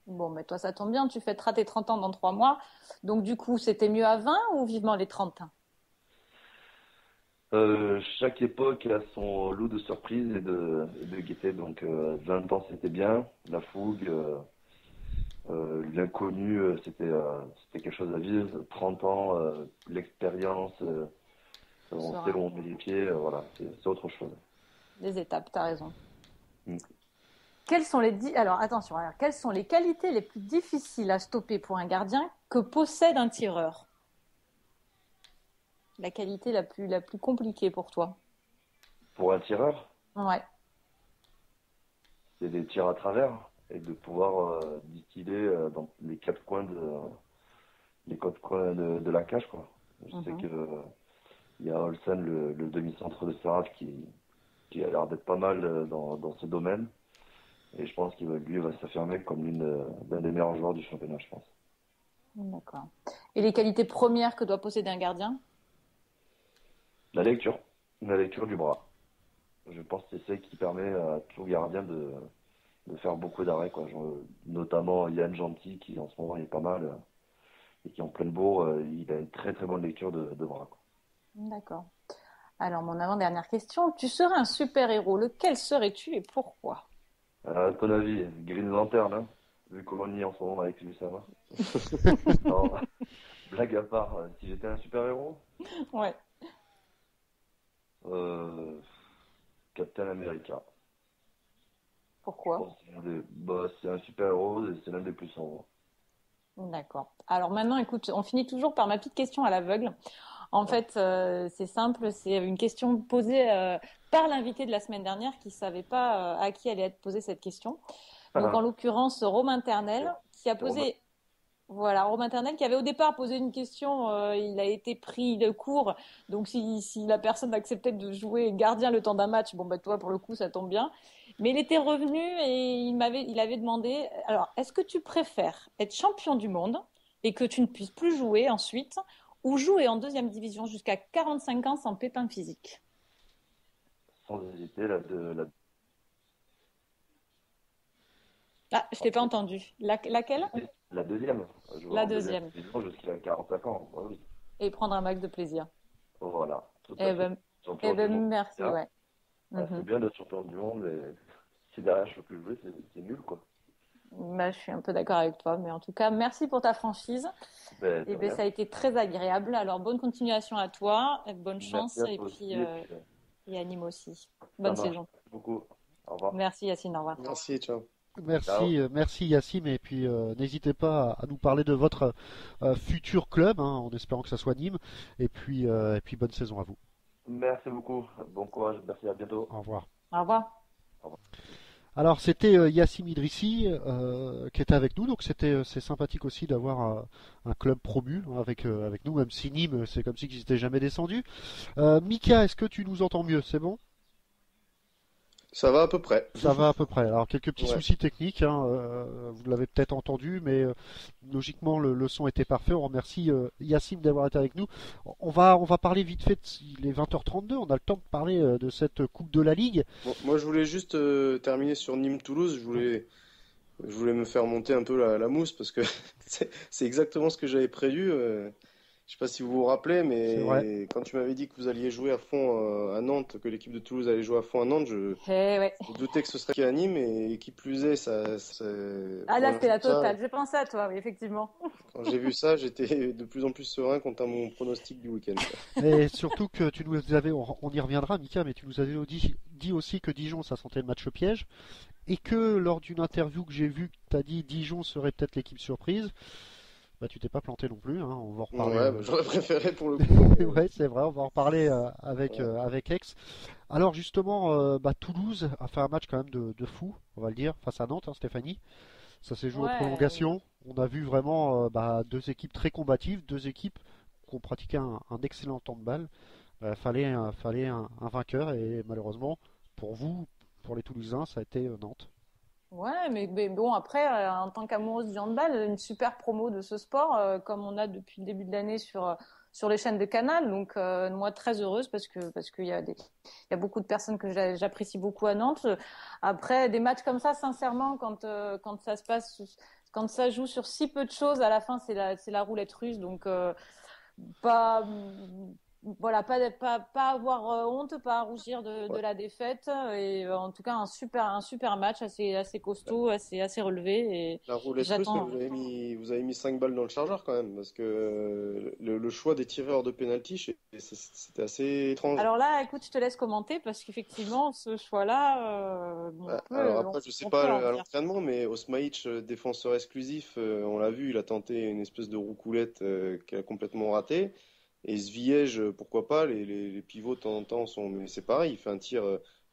Bon, mais toi, ça tombe bien, tu fêteras tes 30 ans dans 3 mois. Donc, du coup, c'était mieux à 20 ou vivement les 30? Chaque époque a son lot de surprises et de gaieté. Donc 20 ans c'était bien, la fougue, l'inconnu c'était quelque chose à vivre. 30 ans, l'expérience, on Sera sait où on met les pieds, voilà, c'est autre chose. des étapes, t'as raison. Mm. Alors, attention, quelles sont les qualités les plus difficiles à stopper pour un gardien que possède un tireur? La qualité la plus compliquée pour toi? Pour un tireur, Ouais. c'est des tirs à travers et de pouvoir distiller dans les quatre coins de la cage, quoi. Je sais que il y a Olsen, le demi-centre de Serrat, qui a l'air d'être pas mal dans ce domaine. Et je pense lui va s'affirmer comme l'un des meilleurs joueurs du championnat, je pense. D'accord. Et les qualités premières que doit posséder un gardien? La lecture du bras. Je pense que c'est ce qui permet à tout gardien de faire beaucoup d'arrêts, quoi. Notamment Yann Gentil, qui en ce moment est pas mal et qui est en pleine bourre, il a une très très bonne lecture de bras, quoi. D'accord. Alors, mon avant-dernière question. Tu serais un super-héros. Lequel serais-tu et pourquoi? À ton avis, Green Lantern, hein, vu comment on y est en ce moment avec lui, ça va. Non, blague à part, si j'étais un super-héros, Ouais. Captain America. Pourquoi? Je pense que c'est un super-héros et c'est l'un des plus sombres. D'accord. Alors maintenant, écoute, on finit toujours par ma petite question à l'aveugle. En fait, c'est simple, c'est une question posée par l'invité de la semaine dernière qui savait pas à qui allait être posée cette question. Donc en l'occurrence, Romain Ternel qui a posé, voilà, Romain Ternel qui avait au départ posé une question, il a été pris de court. Donc si la personne acceptait de jouer gardien le temps d'un match, bon bah toi pour le coup ça tombe bien. Mais il était revenu et il avait demandé, alors est-ce que tu préfères être champion du monde et que tu ne puisses plus jouer ensuite, ou jouer en deuxième division jusqu'à 45 ans sans pépin physique? Sans hésiter, Ah, je t'ai pas entendu. Laquelle? la deuxième. Jouer La en deuxième. division jusqu'à 45 ans. Bah oui. Et prendre un max de plaisir. Voilà. Tout à Eh fait. ben, Champion du monde, merci, c'est bien. ouais. C'est bien d'être champion du monde, mais si derrière je peux plus jouer, c'est nul, quoi. Bah, je suis un peu d'accord avec toi, mais en tout cas, merci pour ta franchise. Ben, Et de ben, rien. ça a été très agréable. Alors, bonne continuation à toi, bonne chance, Merci à et toi puis aussi, et à Nîmes aussi. ça Bonne marche. saison. Merci beaucoup. Au revoir. Merci Yacine, au revoir. Merci, ciao. Merci, merci Yacine, et puis n'hésitez pas à nous parler de votre futur club, hein, en espérant que ça soit Nîmes, et puis bonne saison à vous. Merci beaucoup. Bon courage. Merci. À bientôt. Au revoir. Au revoir. Alors c'était Yacine Idrissi qui était avec nous, donc c'est sympathique aussi d'avoir un club promu hein, avec nous, même si Nîmes c'est comme si ils n'étaient jamais descendus. Mika, est-ce que tu nous entends mieux? C'est bon? Ça va à peu près. Ça va à peu près. Alors quelques petits Ouais. soucis techniques, hein, vous l'avez peut-être entendu, mais logiquement le son était parfait. On remercie Yacine d'avoir été avec nous. On va parler vite fait. Il est 20h32. On a le temps de parler de cette Coupe de la Ligue. Bon, moi, je voulais juste terminer sur Nîmes-Toulouse. Je voulais me faire monter un peu la mousse parce que c'est exactement ce que j'avais prévu. Je sais pas si vous vous rappelez, C'est vrai. mais quand tu m'avais dit que vous alliez jouer à fond à Nantes, que l'équipe de Toulouse allait jouer à fond à Nantes, je Ouais. doutais que ce serait à Nîmes et qui plus est, Ah là, quand c'était la j'ai vu ça, totale. J'ai pensé à toi, oui, effectivement. quand j'ai vu ça, j'étais de plus en plus serein quant à mon pronostic du week-end, quoi. Et surtout que tu nous avais, on y reviendra, Mika, mais tu nous avais dit aussi que Dijon, ça sentait le match piège, et que lors d'une interview que j'ai vue, tu as dit Dijon serait peut-être l'équipe surprise. Bah, tu t'es pas planté non plus, hein. On va en reparler. Ouais, j'aurais préféré pour le coup. Ouais, c'est vrai, on va en reparler avec, Ouais. avec Aix. Alors justement, Toulouse a fait un match quand même de fou, on va le dire, face à Nantes, hein, Stéphanie. Ça s'est joué aux Ouais. prolongations. On a vu vraiment deux équipes très combatives, deux équipes qui ont pratiqué un excellent temps de balle. Fallait un vainqueur et malheureusement, pour vous, pour les Toulousains, ça a été Nantes. Ouais, mais bon, après, en tant qu'amoureuse du handball, une super promo de ce sport, comme on a depuis le début de l'année sur les chaînes de Canal. Donc, moi, très heureuse parce qu'il y a beaucoup de personnes que j'apprécie beaucoup à Nantes. Après, des matchs comme ça, sincèrement, quand ça se passe, quand ça joue sur si peu de choses, à la fin, c'est la roulette russe. Donc, pas voilà, pas avoir honte, pas à rougir de la défaite, et en tout cas un super match, assez costaud, assez relevé, et La roulette russe, mais j'attends. vous avez mis 5 balles dans le chargeur quand même, parce que le choix des tireurs de penalty, c'était assez étrange. Alors là, écoute, je te laisse commenter parce qu'effectivement, ce choix-là, Alors après, je sais on pas peut en à dire. l'entraînement, mais Osmaïch, défenseur exclusif, on l'a vu, il a tenté une espèce de roucoulette qu'il a complètement raté. Et Zviège, pourquoi pas, les pivots de temps en temps sont, mais c'est pareil, il fait un tir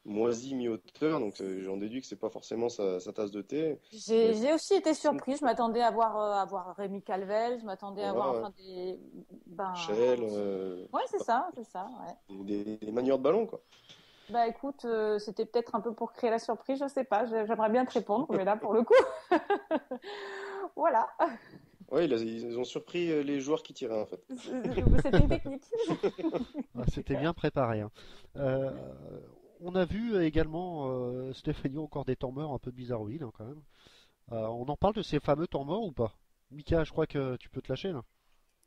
moisi mi-hauteur, donc j'en déduis que c'est pas forcément sa tasse de thé. Mais J'ai aussi été surprise. Je m'attendais à voir Rémi Calvel, je m'attendais à voir voilà, enfin Shell, ouais, c'est ça, ouais. des manières de ballon, quoi. Bah écoute, c'était peut-être un peu pour créer la surprise, je sais pas. J'aimerais bien te répondre, mais là pour le coup, voilà, Ouais, ils ont surpris les joueurs qui tiraient en fait. c'était une technique. Ah, c'était bien préparé, hein. Euh, on a vu également, Stéphanie, encore des temps morts un peu bizarroïdes, hein, quand même. On en parle de ces fameux temps morts ou pas? Mika, je crois que tu peux te lâcher là.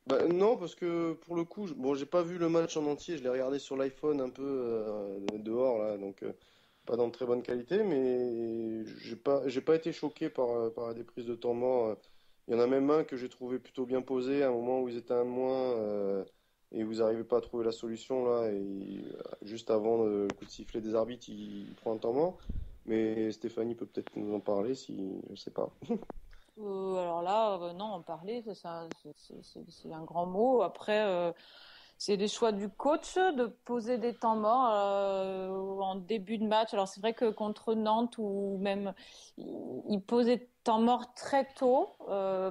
Bah, non, parce que pour le coup, bon, j'ai pas vu le match en entier, je l'ai regardé sur l'iPhone un peu dehors là, donc pas dans de très bonne qualité, mais j'ai pas été choqué par des prises de temps mort. Il y en a même un que j'ai trouvé plutôt bien posé, à un moment où ils étaient un de moins et où ils n'arrivaient pas à trouver la solution là, et juste avant le coup de sifflet des arbitres, il prend un temps mort. Mais Stéphanie peut peut-être nous en parler si, je sais pas. Alors là, non, en parler, c'est un grand mot. Après, c'est des choix du coach de poser des temps morts en début de match. Alors c'est vrai que contre Nantes ou même il posait des temps morts très tôt,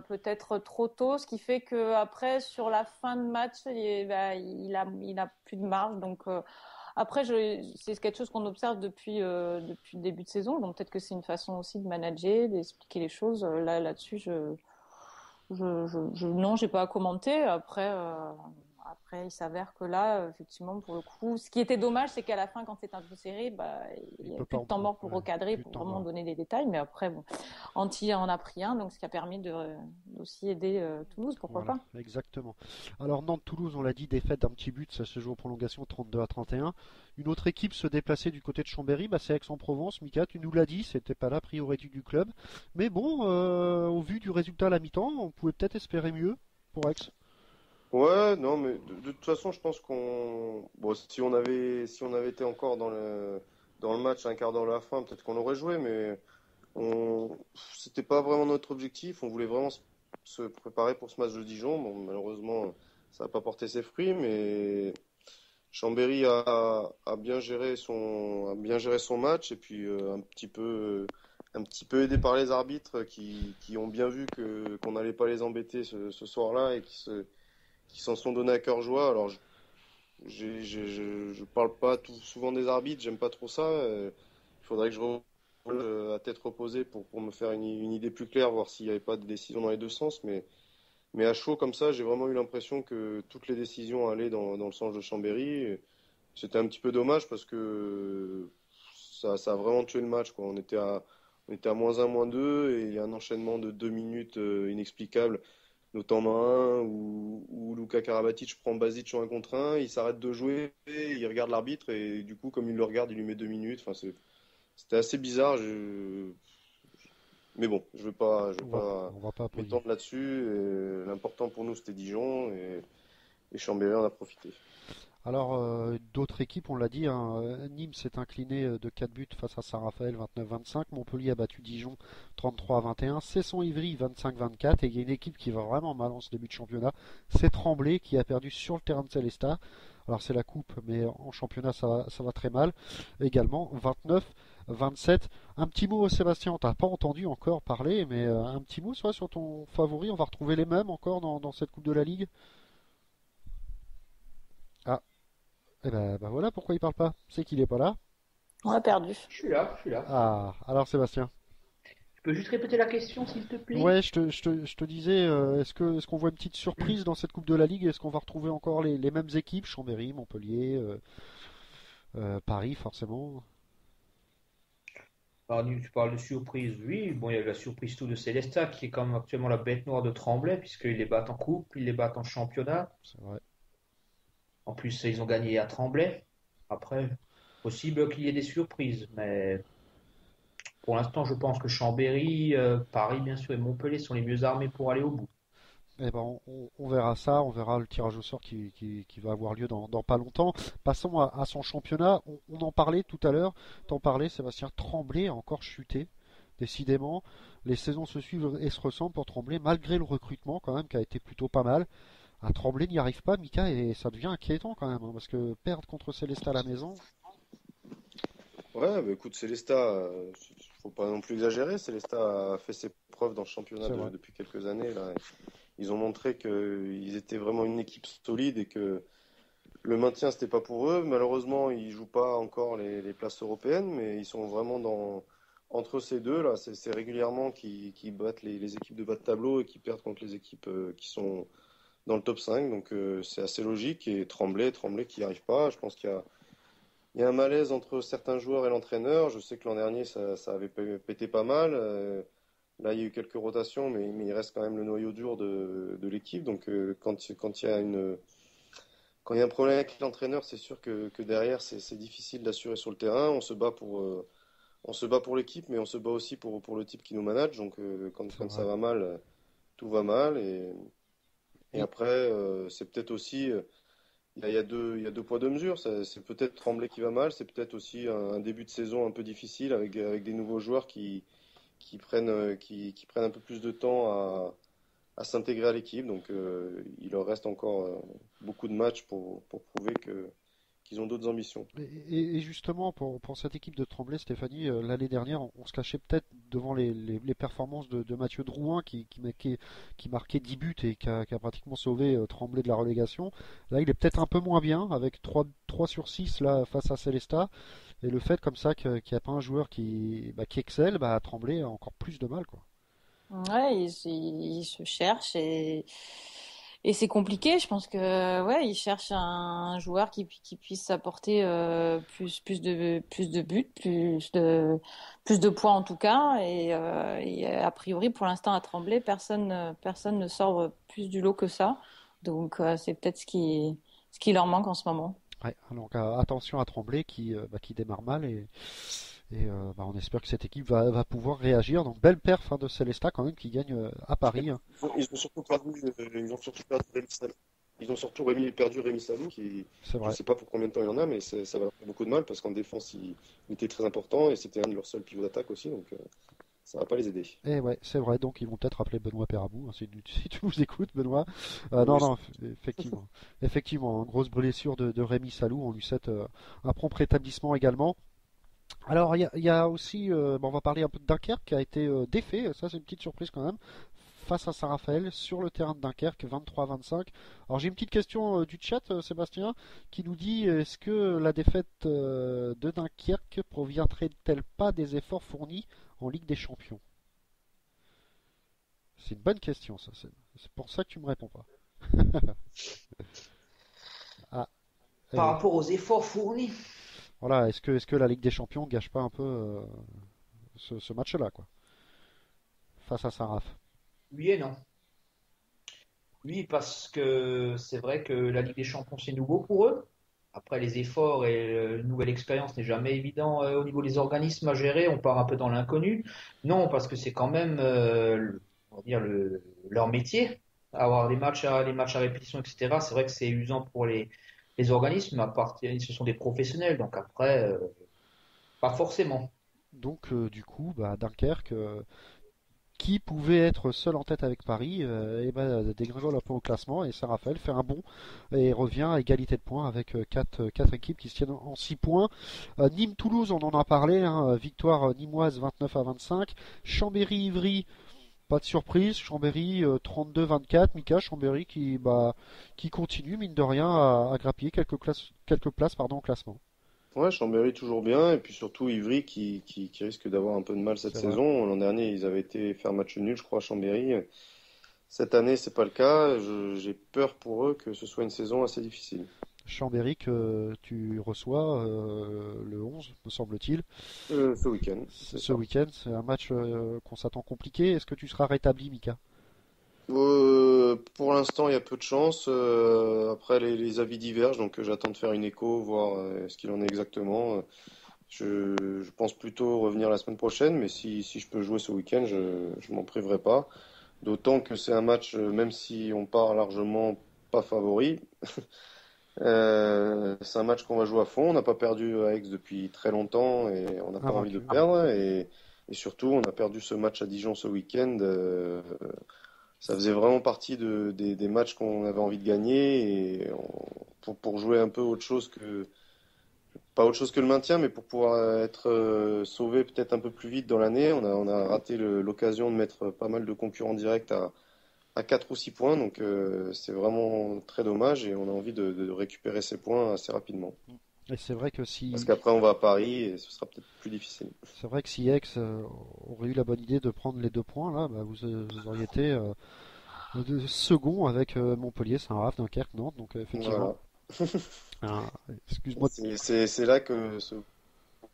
peut-être trop tôt, ce qui fait que après sur la fin de match, il a plus de marge. Donc après, c'est quelque chose qu'on observe depuis le début de saison. Donc peut-être que c'est une façon aussi de manager, d'expliquer les choses. Là-dessus, non, j'ai pas à commenter. Après, il s'avère que là, effectivement, pour le coup, ce qui était dommage, c'est qu'à la fin, quand c'est un peu serré, il n'y a plus de temps mort pour recadrer, pour vraiment donner des détails. Mais après, bon, Antille en a pris un, donc ce qui a permis d'aussi aider Toulouse, pourquoi Voilà, pas. exactement. Alors Nantes-Toulouse, on l'a dit, défaite d'un petit but, ça se joue en prolongation 32-31. Une autre équipe se déplaçait du côté de Chambéry, c'est Aix-en-Provence. Mika, tu nous l'as dit, c'était pas la priorité du club. Mais bon, au vu du résultat à la mi-temps, on pouvait peut-être espérer mieux pour Aix. Ouais, non, mais de toute façon, je pense bon, si on avait été encore dans le match un quart d'heure à la fin, peut-être qu'on aurait joué, mais c'était pas vraiment notre objectif. On voulait vraiment se préparer pour ce match de Dijon. Bon, malheureusement, ça n'a pas porté ses fruits, mais Chambéry a bien géré son match et puis un petit peu aidé par les arbitres qui ont bien vu qu'on n'allait pas les embêter ce soir-là et qui s'en sont donnés à cœur joie. Alors, je parle pas souvent des arbitres, j'aime pas trop ça. Il faudrait que je à tête reposée pour me faire une idée plus claire, voir s'il n'y avait pas de décision dans les deux sens. Mais à chaud comme ça, j'ai vraiment eu l'impression que toutes les décisions allaient dans le sens de Chambéry. C'était un petit peu dommage parce que ça a vraiment tué le match, quoi. On était à -1, -2 et il y a un enchaînement de 2 minutes inexplicable, notamment un où Luka Karabatic prend Basic sur 1 contre 1, il s'arrête de jouer, il regarde l'arbitre et du coup, comme il le regarde, il lui met 2 minutes. Enfin, c'était assez bizarre. Mais bon, je vais pas On va pas appuyer. m'étendre là-dessus. L'important pour nous, c'était Dijon et Chambéry en a profité. Alors, d'autres équipes, on l'a dit, hein, Nîmes s'est incliné de 4 buts face à Saint-Raphaël 29-25. Montpellier a battu Dijon 33-21. Cesson-Ivry 25-24. Et il y a une équipe qui va vraiment mal en ce début de championnat. C'est Tremblay qui a perdu sur le terrain de Célestat. Alors c'est la coupe, mais en championnat ça va très mal. Également 29-27. Un petit mot, Sébastien, on t'a pas entendu encore parler, mais un petit mot soit sur ton favori. On va retrouver les mêmes encore dans cette Coupe de la Ligue. Ah, et ben voilà pourquoi il parle pas. C'est qu'il est pas là. On a perdu. Je suis là. Ah, alors Sébastien. Tu peux juste répéter la question, s'il te plaît? Ouais, je te disais, est-ce qu'on voit une petite surprise dans cette Coupe de la Ligue? Est-ce qu'on va retrouver encore les mêmes équipes, Chambéry, Montpellier, Paris forcément? Alors, tu parles de surprise, oui. Bon, il y a la surprise tout de Célestat, qui est quand même actuellement la bête noire de Tremblay, puisqu'ils les battent en coupe, ils les battent en championnat. C'est vrai. En plus, ils ont gagné à Tremblay. Après, possible qu'il y ait des surprises, mais pour l'instant, je pense que Chambéry, Paris, bien sûr, et Montpellier sont les mieux armés pour aller au bout. Eh ben, on verra ça, on verra le tirage au sort qui va avoir lieu dans pas longtemps. Passons à son championnat. On en parlait tout à l'heure. T'en parlais, Sébastien. Tremblay a encore chuté. Décidément, les saisons se suivent et se ressemblent pour Tremblay, malgré le recrutement quand même qui a été plutôt pas mal. À Tremblay n'y arrive pas, Mika, et ça devient inquiétant quand même, hein, parce que perdre contre Célestat à la maison. Ouais, bah écoute, Célestat, faut pas non plus exagérer. Célestat a fait ses preuves dans le championnat C'est vrai. depuis quelques années, là. Ils ont montré qu'ils étaient vraiment une équipe solide et que le maintien, c'était pas pour eux. Malheureusement, ils jouent pas encore les places européennes, mais ils sont vraiment entre ces deux, là. C'est régulièrement qui battent les équipes de bas de tableau et qui perdent contre les équipes qui sont dans le top 5. Donc, c'est assez logique. Et Tremblay qui n'y arrive pas. Je pense il y a un malaise entre certains joueurs et l'entraîneur. Je sais que l'an dernier, ça avait pété pas mal. Là, il y a eu quelques rotations, mais il reste quand même le noyau dur de l'équipe. Donc, quand il y a quand il y a un problème avec l'entraîneur, c'est sûr que derrière, c'est difficile d'assurer sur le terrain. On se bat pour l'équipe, mais on se bat aussi pour le type qui nous manage. Donc, quand ça va mal, tout va mal. Et après, c'est peut-être aussi, il y a deux poids, deux mesures. C'est peut-être Tremblay qui va mal. C'est peut-être aussi un début de saison un peu difficile avec des nouveaux joueurs qui prennent un peu plus de temps à s'intégrer à l'équipe. Donc, il leur reste encore beaucoup de matchs pour prouver qu'ils ont d'autres ambitions. Et justement, pour cette équipe de Tremblay, Stéphanie, l'année dernière, on se cachait peut-être devant les performances de Mathieu Drouin qui marquait 10 buts et qui a pratiquement sauvé Tremblay de la relégation. Là, il est peut-être un peu moins bien avec 3 sur 6 là, face à Célestat. Et le fait comme ça qu'il n'y a pas un joueur qui excelle, Tremblay a encore plus de mal, quoi. Ouais, il se cherche et c'est compliqué. Je pense que ouais, il cherche un joueur qui puisse apporter plus de buts, plus de points en tout cas. Et a priori, pour l'instant, à Tremblay, personne ne sort plus du lot que ça. Donc c'est peut-être ce qui leur manque en ce moment. Ouais, donc attention à Tremblay qui démarre mal et on espère que cette équipe va pouvoir réagir. Donc belle perf de Célestat quand même qui gagne à Paris. Hein. Ils ont surtout perdu Rémi Salou. Ils ont surtout perdu Rémi Salou qui, je ne sais pas pour combien de temps il y en a, mais ça va faire beaucoup de mal parce qu'en défense il était très important et c'était un de leurs seuls pivots d'attaque aussi, donc ça va pas les aider. Et ouais, c'est vrai, donc ils vont peut-être appeler Benoît Perabou, hein, si tu nous écoutes, Benoît. Non, effectivement, grosse blessure de Rémi Salou, on lui souhaite un prompt rétablissement également. Alors il y a aussi, on va parler un peu de Dunkerque qui a été défait, ça c'est une petite surprise quand même, face à Saint-Raphaël sur le terrain de Dunkerque, 23-25. Alors j'ai une petite question du chat, Sébastien, qui nous dit est-ce que la défaite de Dunkerque proviendrait-elle pas des efforts fournis en Ligue des Champions? C'est une bonne question, ça. C'est pour ça que tu me réponds pas. Ah, Par rapport aux efforts fournis, voilà, est-ce que la Ligue des Champions gâche pas un peu ce match-là, quoi, face à Saint-Raph? oui et non. Oui, parce que c'est vrai que la Ligue des Champions, c'est nouveau pour eux. Après, les efforts et une nouvelle expérience n'est jamais évident au niveau des organismes à gérer. On part un peu dans l'inconnu. Non, parce que c'est quand même, on va dire, leur métier. Avoir les matchs à répétition, etc. C'est vrai que c'est usant pour les organismes. À partir, ce sont des professionnels. Donc après, pas forcément. Donc, du coup, bah, Dunkerque, qui pouvait être seul en tête avec Paris, dégringole un peu au classement et Saint-Raphaël fait un bond et revient à égalité de points avec quatre équipes qui se tiennent en 6 points. Nîmes-Toulouse, on en a parlé, hein, victoire nîmoise 29-25. Chambéry-Ivry, pas de surprise, Chambéry 32-24. Mika, Chambéry qui continue, mine de rien, à grappiller quelques places au classement. Ouais, Chambéry toujours bien, et puis surtout Ivry qui risque d'avoir un peu de mal cette C'est vrai. saison. L'an dernier, ils avaient été faire match nul, je crois, à Chambéry. Cette année, c'est pas le cas. J'ai peur pour eux que ce soit une saison assez difficile. Chambéry que tu reçois le 11, me semble-t-il. Ce week-end, c'est Ce ça. week-end, c'est un match qu'on s'attend compliqué. Est-ce que tu seras rétabli, Mika? Pour l'instant, il y a peu de chance. Après, les avis divergent, donc j'attends de faire une écho, voir ce qu'il en est exactement. Je pense plutôt revenir la semaine prochaine, mais si je peux jouer ce week-end, je m'en priverai pas. D'autant que c'est un match, même si on part largement pas favori, c'est un match qu'on va jouer à fond. On n'a pas perdu à Aix depuis très longtemps et on n'a pas envie de Invaincu. perdre. Et surtout, on a perdu ce match à Dijon ce week-end. Ça faisait vraiment partie des matchs qu'on avait envie de gagner et pour jouer un peu autre chose que, pas autre chose que le maintien, mais pour pouvoir être sauvé peut-être un peu plus vite dans l'année. On a raté l'occasion de mettre pas mal de concurrents directs à 4 ou 6 points, donc c'est vraiment très dommage et on a envie de récupérer ces points assez rapidement. Et Parce qu'après on va à Paris et ce sera peut-être plus difficile. c'est vrai que si Aix aurait eu la bonne idée de prendre les 2 points là, bah, vous auriez été second avec Montpellier, Saint-Raph, Dunkerque, Nantes. Donc effectivement, Voilà. hein, excuse-moi. C'est là que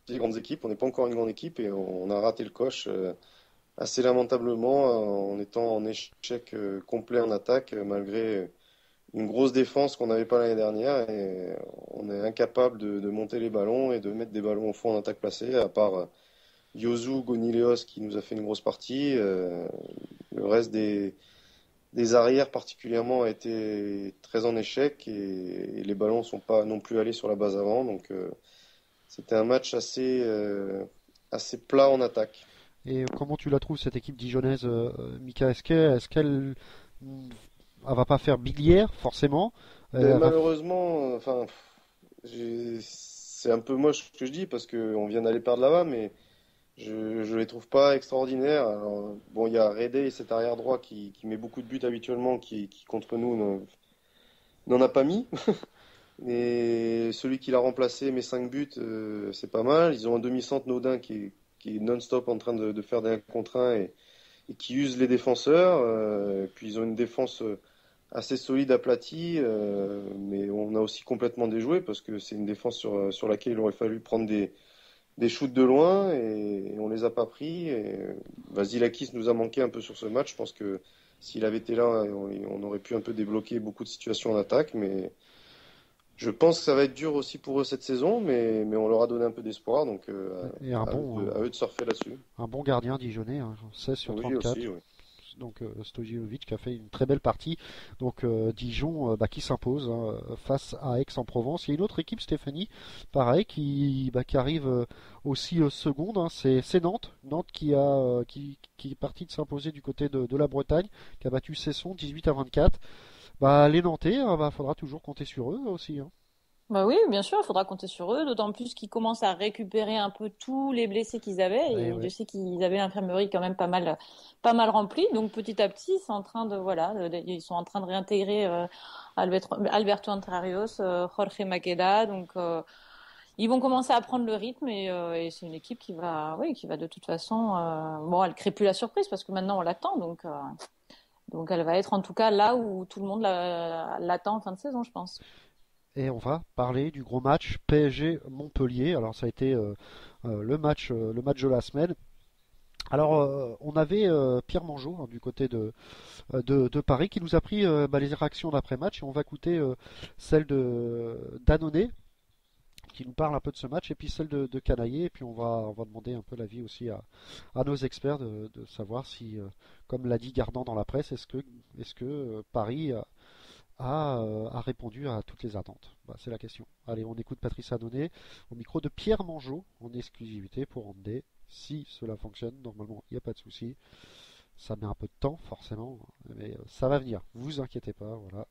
les grandes équipes, on n'est pas encore une grande équipe et on a raté le coche assez lamentablement en étant en échec complet en attaque malgré une grosse défense qu'on n'avait pas l'année dernière et on est incapable de monter les ballons et de mettre des ballons au fond en attaque placée à part Yozu, Gonileos qui nous a fait une grosse partie. Le reste des arrières particulièrement a été très en échec et les ballons sont pas non plus allés sur la base avant donc c'était un match assez plat en attaque. Et comment tu la trouves cette équipe dijonnaise, Mika? Est-ce qu'elle elle va pas faire bilière forcément? Mais Elle va- malheureusement, enfin, c'est un peu moche ce que je dis parce qu'on vient d'aller perdre là-bas, mais je les trouve pas extraordinaires. Alors, bon, il y a Redey, cet arrière droit qui met beaucoup de buts habituellement, qui contre nous n'en a pas mis. Et celui qui l'a remplacé met 5 buts, c'est pas mal. Ils ont un demi-centre Naudin qui est non-stop en train de faire des 1 contre 1 et qui use les défenseurs. Puis ils ont une défense assez solide aplatie, mais on a aussi complètement déjoué parce que c'est une défense sur laquelle il aurait fallu prendre des shoots de loin et on les a pas pris. Et Vasilakis nous a manqué un peu sur ce match. Je pense que s'il avait été là, on aurait pu un peu débloquer beaucoup de situations en attaque, mais je pense que ça va être dur aussi pour eux cette saison, mais on leur a donné un peu d'espoir, donc Et un à eux de surfer là-dessus. bon gardien dijonnais, hein, 16 sur Oui 34. aussi, oui. Donc Stojinovic qui a fait une très belle partie. Donc Dijon qui s'impose face à Aix-en-Provence. Il y a une autre équipe, Stéphanie, pareil, qui arrive aussi seconde. Hein, c'est Nantes. Nantes qui est partie de s'imposer du côté de la Bretagne, qui a battu Cesson 18-24. Les Nantais, faudra toujours compter sur eux aussi. Hein. Bah oui, bien sûr, il faudra compter sur eux, d'autant plus qu'ils commencent à récupérer un peu tous les blessés qu'ils avaient. Ouais, Et je ouais. sais qu'ils avaient l'infirmerie quand même pas mal remplie. Donc petit à petit, ils sont en train de, voilà, ils sont en train de réintégrer Alberto Entre-Rios, Jorge Maqueda. Donc ils vont commencer à prendre le rythme et c'est une équipe qui va, oui, qui va de toute façon, bon, elle crée plus la surprise parce que maintenant on l'attend. Donc elle va être en tout cas là où tout le monde l'attend en fin de saison, je pense. Et on va parler du gros match PSG-Montpellier. Alors ça a été le match de la semaine. Alors on avait Pierre Manjot hein, du côté de Paris qui nous a pris les réactions d'après-match et on va écouter celle de Dannone qui nous parle un peu de ce match et puis celle de Canaillé et puis on va demander un peu l'avis aussi à nos experts de savoir si, comme l'a dit Gardan dans la presse, est-ce que Paris a répondu à toutes les attentes. Bah, c'est la question. Allez, on écoute Patrice Annonay au micro de Pierre Manjot en exclusivité pour Rondé. Si cela fonctionne, normalement, il n'y a pas de souci. Ça met un peu de temps, forcément, mais ça va venir. Vous inquiétez pas, voilà.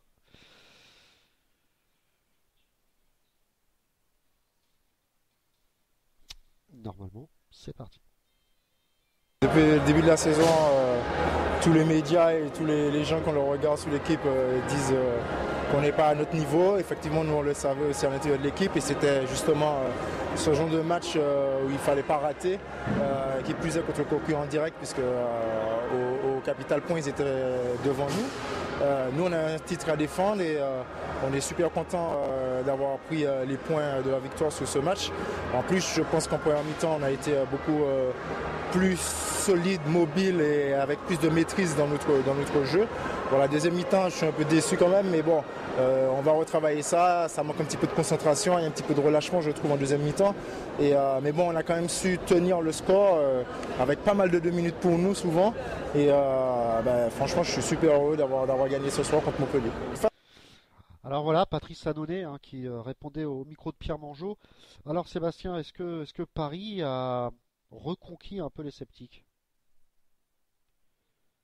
Normalement, c'est parti. Depuis le début de la saison, tous les médias et tous les gens qu'on le regarde sous l'équipe disent qu'on n'est pas à notre niveau. Effectivement, nous on le savait aussi à l'intérieur de l'équipe et c'était justement ce genre de match où il ne fallait pas rater, qui plus est contre le concurrent direct puisque au Capital Point ils étaient devant nous. Nous on a un titre à défendre et on est super content d'avoir pris les points de la victoire sur ce match. En plus, je pense qu'en première mi-temps, on a été beaucoup plus solide, mobile et avec plus de maîtrise dans notre jeu. Pour la deuxième mi-temps, je suis un peu déçu quand même, mais bon, on va retravailler ça. Ça manque un petit peu de concentration et un petit peu de relâchement, je trouve, en deuxième mi-temps. Mais bon, on a quand même su tenir le score avec pas mal de 2 minutes pour nous souvent. Et franchement, je suis super heureux d'avoir gagné ce soir contre Montpellier. Alors voilà, Patrice Annonay hein, qui répondait au micro de Pierre Manjot. Alors Sébastien, est-ce que Paris a reconquis un peu les sceptiques?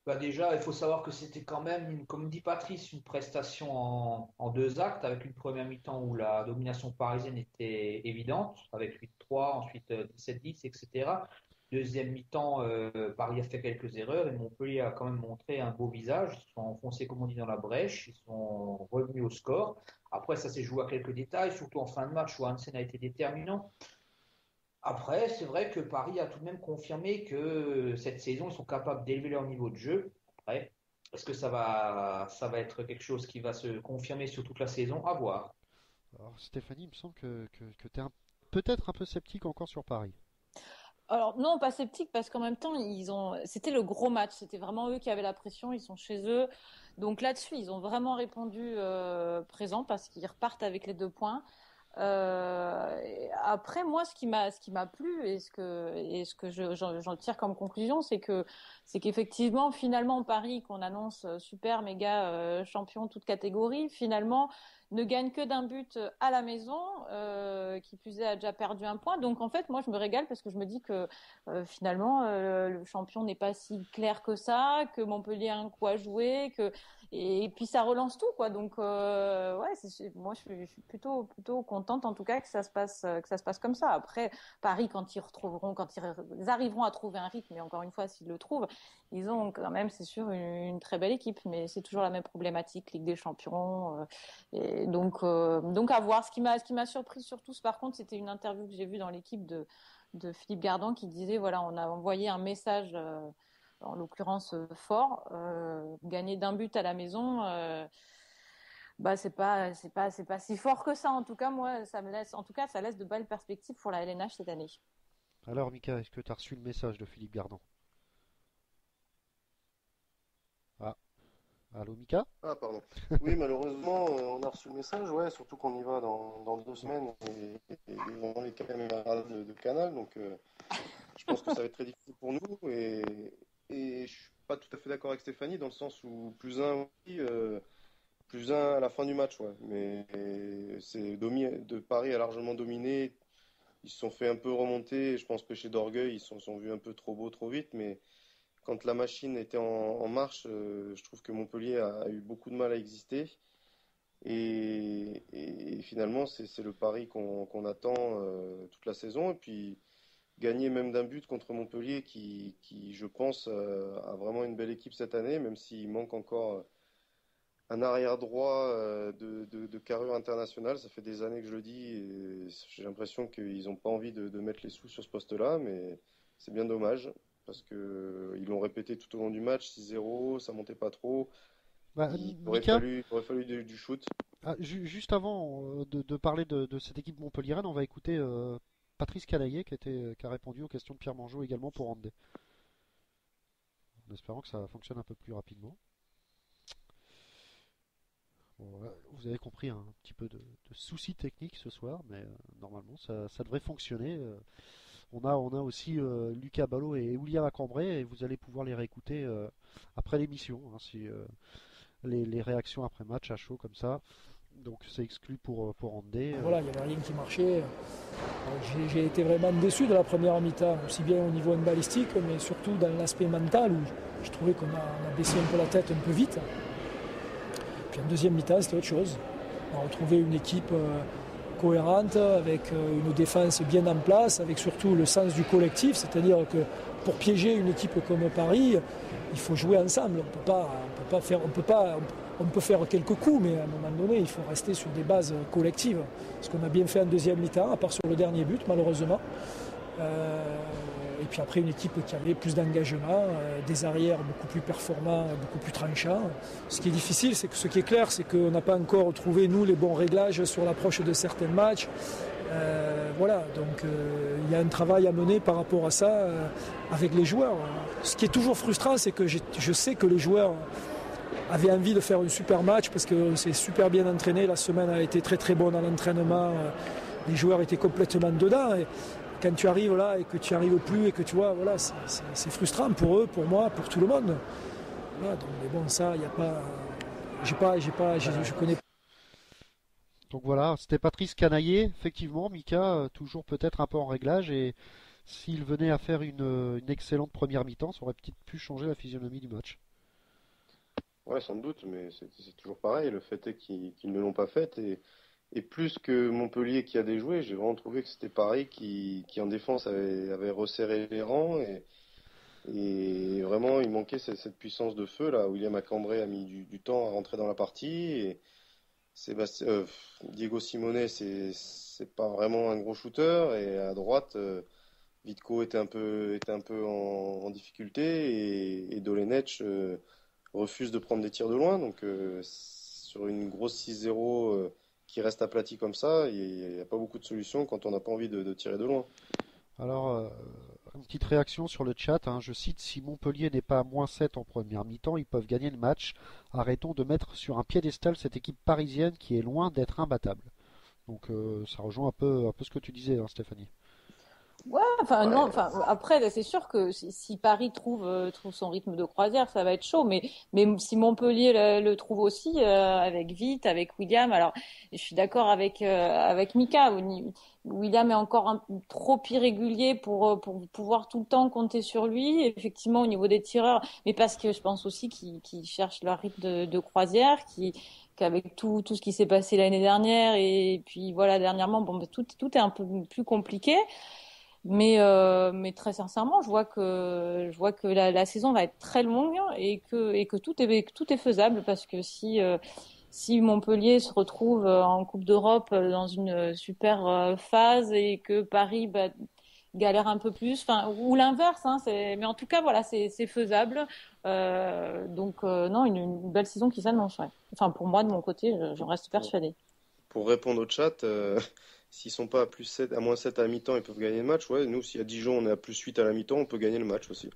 Bah déjà, il faut savoir que c'était quand même, comme dit Patrice, une prestation en deux actes, avec une première mi-temps où la domination parisienne était évidente, avec 8-3, ensuite 17-10, etc. Deuxième mi-temps, Paris a fait quelques erreurs et Montpellier a quand même montré un beau visage. Ils se sont enfoncés, comme on dit, dans la brèche. Ils sont revenus au score. Après, ça s'est joué à quelques détails, surtout en fin de match où Hansen a été déterminant. Après, c'est vrai que Paris a tout de même confirmé que cette saison, ils sont capables d'élever leur niveau de jeu. Après, est-ce que ça va être quelque chose qui va se confirmer sur toute la saison? À voir. Alors Stéphanie, il me semble que tu es peut-être un peu sceptique encore sur Paris. Alors non, pas sceptique parce qu'en même temps, c'était le gros match, c'était vraiment eux qui avaient la pression, ils sont chez eux. Donc là-dessus, ils ont vraiment répondu présent parce qu'ils repartent avec les 2 points. Après, moi, ce qui m'a plu et ce que j'en tire comme conclusion, c'est qu'effectivement, finalement, Paris, qu'on annonce super méga champion toute catégorie, finalement, ne gagne que d'un but à la maison, qui plus est a déjà perdu 1 point. Donc en fait, moi, je me régale parce que je me dis que finalement, le champion n'est pas si clair que ça, que Montpellier a un coup à jouer, et puis ça relance tout quoi. Donc ouais, moi je suis plutôt contente en tout cas que ça se passe comme ça. Après Paris quand ils arriveront à trouver un rythme, et encore une fois s'ils le trouvent, ils ont quand même c'est sûr une très belle équipe, mais c'est toujours la même problématique, Ligue des Champions. Et donc à voir. Ce qui m'a surprise surtout, par contre, c'était une interview que j'ai vue dans l'équipe de Philippe Gardan qui disait voilà, on a envoyé un message en l'occurrence fort, gagner d'un but à la maison, bah c'est pas si fort que ça. En tout cas, moi, ça laisse de belles perspectives pour la LNH cette année. Alors Mika, est-ce que tu as reçu le message de Philippe Gardan? Ah, allô Mika? Ah, pardon. Oui, malheureusement, on a reçu le message, ouais, surtout qu'on y va dans 2 semaines et devant les caméras de Canal, donc je pense que ça va être très difficile pour nous et je suis pas tout à fait d'accord avec Stéphanie dans le sens où oui, plus un à la fin du match, ouais, mais de Paris a largement dominé, ils se sont fait un peu remonter, je pense péché d'orgueil, ils se sont vus un peu trop beaux trop vite, mais quand la machine était en marche, je trouve que Montpellier a eu beaucoup de mal à exister. Et finalement, c'est le pari qu'on attend toute la saison. Et puis gagner même d'un but contre Montpellier, qui je pense, a vraiment une belle équipe cette année, même s'il manque encore un arrière droit de carrure internationale. Ça fait des années que je le dis, et j'ai l'impression qu'ils n'ont pas envie de mettre les sous sur ce poste-là, mais c'est bien dommage, parce que ils l'ont répété tout au long du match, 6-0, ça montait pas trop. Bah, Il aurait fallu du shoot. juste avant de parler de cette équipe montpelliéraine, on va écouter Patrice Canaillé qui a répondu aux questions de Pierre Mangeot également pour Andé. En espérant que ça fonctionne un peu plus rapidement. Bon, voilà, vous avez compris un petit peu de soucis techniques ce soir, mais normalement ça devrait fonctionner. On a aussi Lucas Ballot et William Acambray, et vous allez pouvoir les réécouter après l'émission, hein, si les réactions après match à chaud comme ça. Donc c'est exclu pour Andé. Voilà, il n'y avait rien qui marchait. J'ai été vraiment déçu de la première mi-temps, aussi bien au niveau balistique, mais surtout dans l'aspect mental, où je trouvais qu'on a baissé un peu la tête un peu vite. Puis en deuxième mi-temps, c'était autre chose. On a retrouvé une équipe cohérente, avec une défense bien en place, avec surtout le sens du collectif, c'est-à-dire que pour piéger une équipe comme Paris, il faut jouer ensemble. On peut faire quelques coups, mais à un moment donné, il faut rester sur des bases collectives. Ce qu'on a bien fait en deuxième mi-temps, à part sur le dernier but, malheureusement. Et puis après, une équipe qui avait plus d'engagement, des arrières beaucoup plus performants, beaucoup plus tranchants. Ce qui est difficile, ce qui est clair, c'est qu'on n'a pas encore trouvé, nous, les bons réglages sur l'approche de certains matchs. Voilà, donc il y a un travail à mener par rapport à ça avec les joueurs. Ce qui est toujours frustrant, c'est que je sais que les joueurs avaient envie de faire un super match parce que c'est super bien entraîné. La semaine a été très très bonne à l'entraînement. Les joueurs étaient complètement dedans. Et quand tu arrives là et que tu n'y arrives plus et que tu vois, voilà, c'est frustrant pour eux, pour moi, pour tout le monde. Voilà, donc, mais bon, ça, il n'y a pas. Je connais pas. Donc voilà, c'était Patrice Canaillé, effectivement, Mika, toujours peut-être un peu en réglage, et s'il venait à faire une excellente première mi-temps, ça aurait peut-être pu changer la physionomie du match. Ouais, sans doute, mais c'est toujours pareil. Le fait est qu'ils ne l'ont pas fait. Et plus que Montpellier qui a déjoué, j'ai vraiment trouvé que c'était Paris qui en défense avait resserré les rangs. Et vraiment, il manquait cette puissance de feu. Là, William Acambray a mis du temps à rentrer dans la partie. Et Diego Simone, c'est pas vraiment un gros shooter. Et à droite, Vitko était un peu en difficulté. Et Dolenech refuse de prendre des tirs de loin. Donc, sur une grosse 6-0 qui reste aplatie comme ça, il n'y a pas beaucoup de solutions quand on n'a pas envie de tirer de loin. Alors, une petite réaction sur le chat, hein, je cite: si Montpellier n'est pas à -7 en première mi-temps, ils peuvent gagner le match. Arrêtons de mettre sur un piédestal cette équipe parisienne qui est loin d'être imbattable. Donc ça rejoint un peu ce que tu disais, hein, Stéphanie. Ouais, enfin non, enfin après c'est sûr que si Paris trouve son rythme de croisière, ça va être chaud, mais si Montpellier le trouve aussi avec Vite, avec William, alors je suis d'accord avec Mika. William est encore trop irrégulier pour pouvoir tout le temps compter sur lui, effectivement au niveau des tireurs, mais parce que je pense aussi qu'ils cherchent leur rythme de croisière, qu'avec tout ce qui s'est passé l'année dernière et puis voilà dernièrement, bon tout est un peu plus compliqué. Mais très sincèrement, je vois que la saison va être très longue et que tout est faisable, parce que si Montpellier se retrouve en Coupe d'Europe dans une super phase et que Paris galère un peu plus, enfin ou l'inverse, hein, mais en tout cas voilà, c'est faisable. Donc non, une belle saison qui s'annonce. Ouais. Enfin pour moi de mon côté, j'en reste persuadée. Pour répondre au chat, s'ils sont pas à +7, à -7 à la mi-temps, ils peuvent gagner le match. Ouais, nous, si à Dijon on est à +8 à la mi-temps, on peut gagner le match aussi.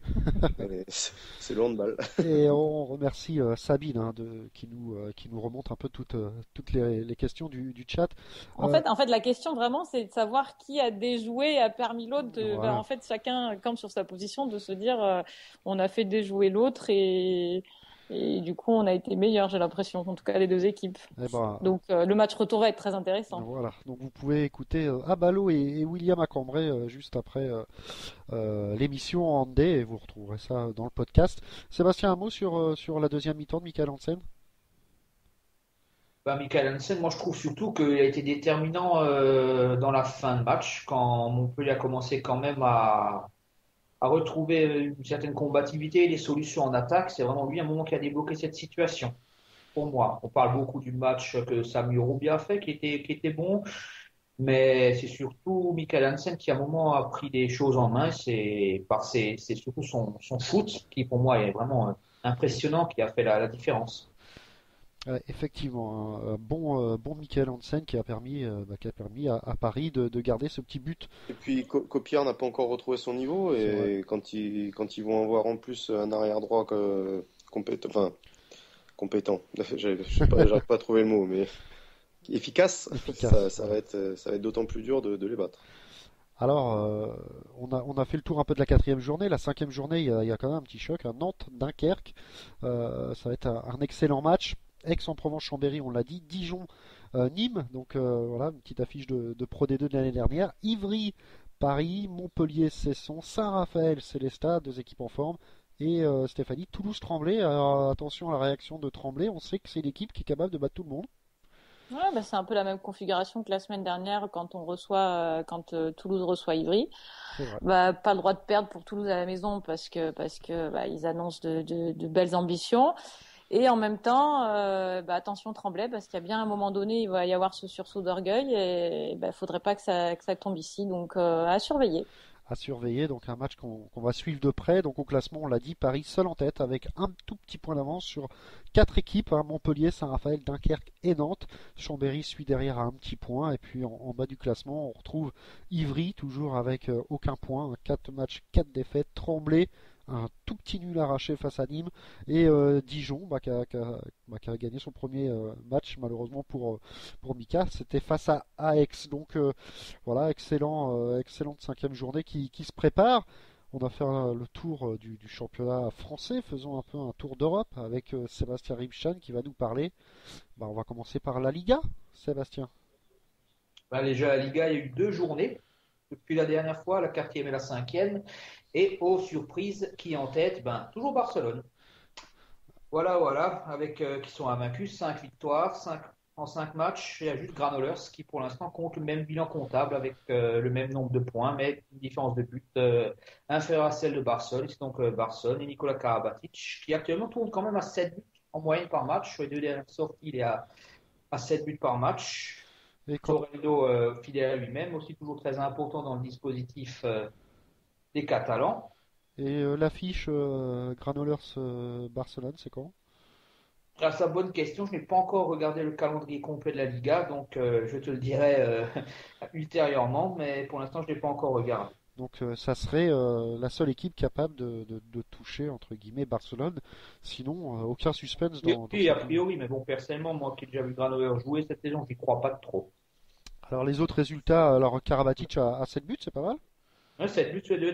C'est le handball. Et on remercie Sabine, hein, qui nous remonte un peu toutes les questions du chat. En fait, la question vraiment, c'est de savoir qui a déjoué et a permis l'autre. Voilà. En fait, chacun campe sur sa position, de se dire on a fait déjouer l'autre et du coup, on a été meilleurs, j'ai l'impression, en tout cas les deux équipes. Donc le match retour va être très intéressant. Voilà, donc vous pouvez écouter Abalo et William Acambray juste après l'émission en D, et vous retrouverez ça dans le podcast. Sébastien, un mot sur la deuxième mi-temps de Michael Hansen? Michael Hansen, moi je trouve surtout qu'il a été déterminant dans la fin de match, quand Montpellier a commencé quand même à retrouver une certaine combativité et des solutions en attaque. C'est vraiment lui, à un moment, qui a débloqué cette situation. Pour moi, on parle beaucoup du match que Samu Roubi a fait, qui était bon, mais c'est surtout Michael Hansen qui, à un moment, a pris des choses en main. C'est surtout son shoot qui, pour moi, est vraiment impressionnant, qui a fait la différence. Effectivement, un bon Michael Hansen qui a permis à Paris de garder ce petit but. Et puis Copiard n'a pas encore retrouvé son niveau, et quand ils vont avoir en plus un arrière droit compétent, j'arrive pas à trouver le mot, mais efficace. Ça va être d'autant plus dur de les battre. Alors, on a fait le tour un peu de la 4e journée. La 5e journée, il y a quand même un petit choc. Nantes-Dunkerque, ça va être un excellent match. Aix-en-Provence-Chambéry, on l'a dit. Dijon-Nîmes, donc voilà, une petite affiche de Pro D2 de l'année dernière. Ivry-Paris, Montpellier-Cesson, Saint-Raphaël-Célestat, 2 équipes en forme. Et Stéphanie, Toulouse-Tremblay. Alors attention à la réaction de Tremblay, on sait que c'est l'équipe qui est capable de battre tout le monde. Ouais, c'est un peu la même configuration que la semaine dernière quand Toulouse reçoit Ivry. Pas le droit de perdre pour Toulouse à la maison parce que ils annoncent de belles ambitions. Et en même temps, attention Tremblay, parce qu'il y a bien un moment donné, il va y avoir ce sursaut d'orgueil et faudrait pas que ça tombe ici. Donc à surveiller. Donc un match qu'on va suivre de près. Donc au classement, on l'a dit, Paris seul en tête avec un tout petit point d'avance sur 4 équipes, Montpellier, Saint-Raphaël, Dunkerque et Nantes. Chambéry suit derrière à un petit point, et puis en bas du classement, on retrouve Ivry, toujours avec aucun point, 4 matchs, 4 défaites. Tremblay, un tout petit nul arraché face à Nîmes, et Dijon qui a gagné son premier match malheureusement pour Mika, c'était face à Aix. Donc voilà, excellente 5e journée qui se prépare. On va faire le tour du championnat français, faisons un peu un tour d'Europe avec Sébastien Rimchan qui va nous parler. On va commencer par la Liga, Sébastien. Déjà, la Liga, il y a eu 2 journées depuis la dernière fois, la 4e et la 5e. Et aux surprises, qui en tête? Toujours Barcelone. Voilà, avec qui sont invaincus, 5 victoires, 5 en 5 matchs. Il y a juste Granollers qui, pour l'instant, compte le même bilan comptable avec le même nombre de points, mais une différence de but inférieure à celle de Barcelone. C'est donc Barcelone et Nikola Karabatic, qui actuellement tourne quand même à 7 buts en moyenne par match. Sur les 2 dernières sorties, il est à 7 buts par match. Torrendo, fidèle à lui-même, aussi toujours très important dans le dispositif des Catalans. Et l'affiche Granollers-Barcelone, c'est quand? C'est une bonne question. Je n'ai pas encore regardé le calendrier complet de la Liga, donc je te le dirai ultérieurement, mais pour l'instant, je ne l'ai pas encore regardé. Donc ça serait la seule équipe capable de toucher, entre guillemets, Barcelone. Sinon, aucun suspense a priori, mais bon, personnellement, moi qui ai déjà vu Granollers jouer cette saison, je n'y crois pas trop. Alors les autres résultats, alors Karabatic a 7 buts, c'est pas mal? 7 buts sur les 2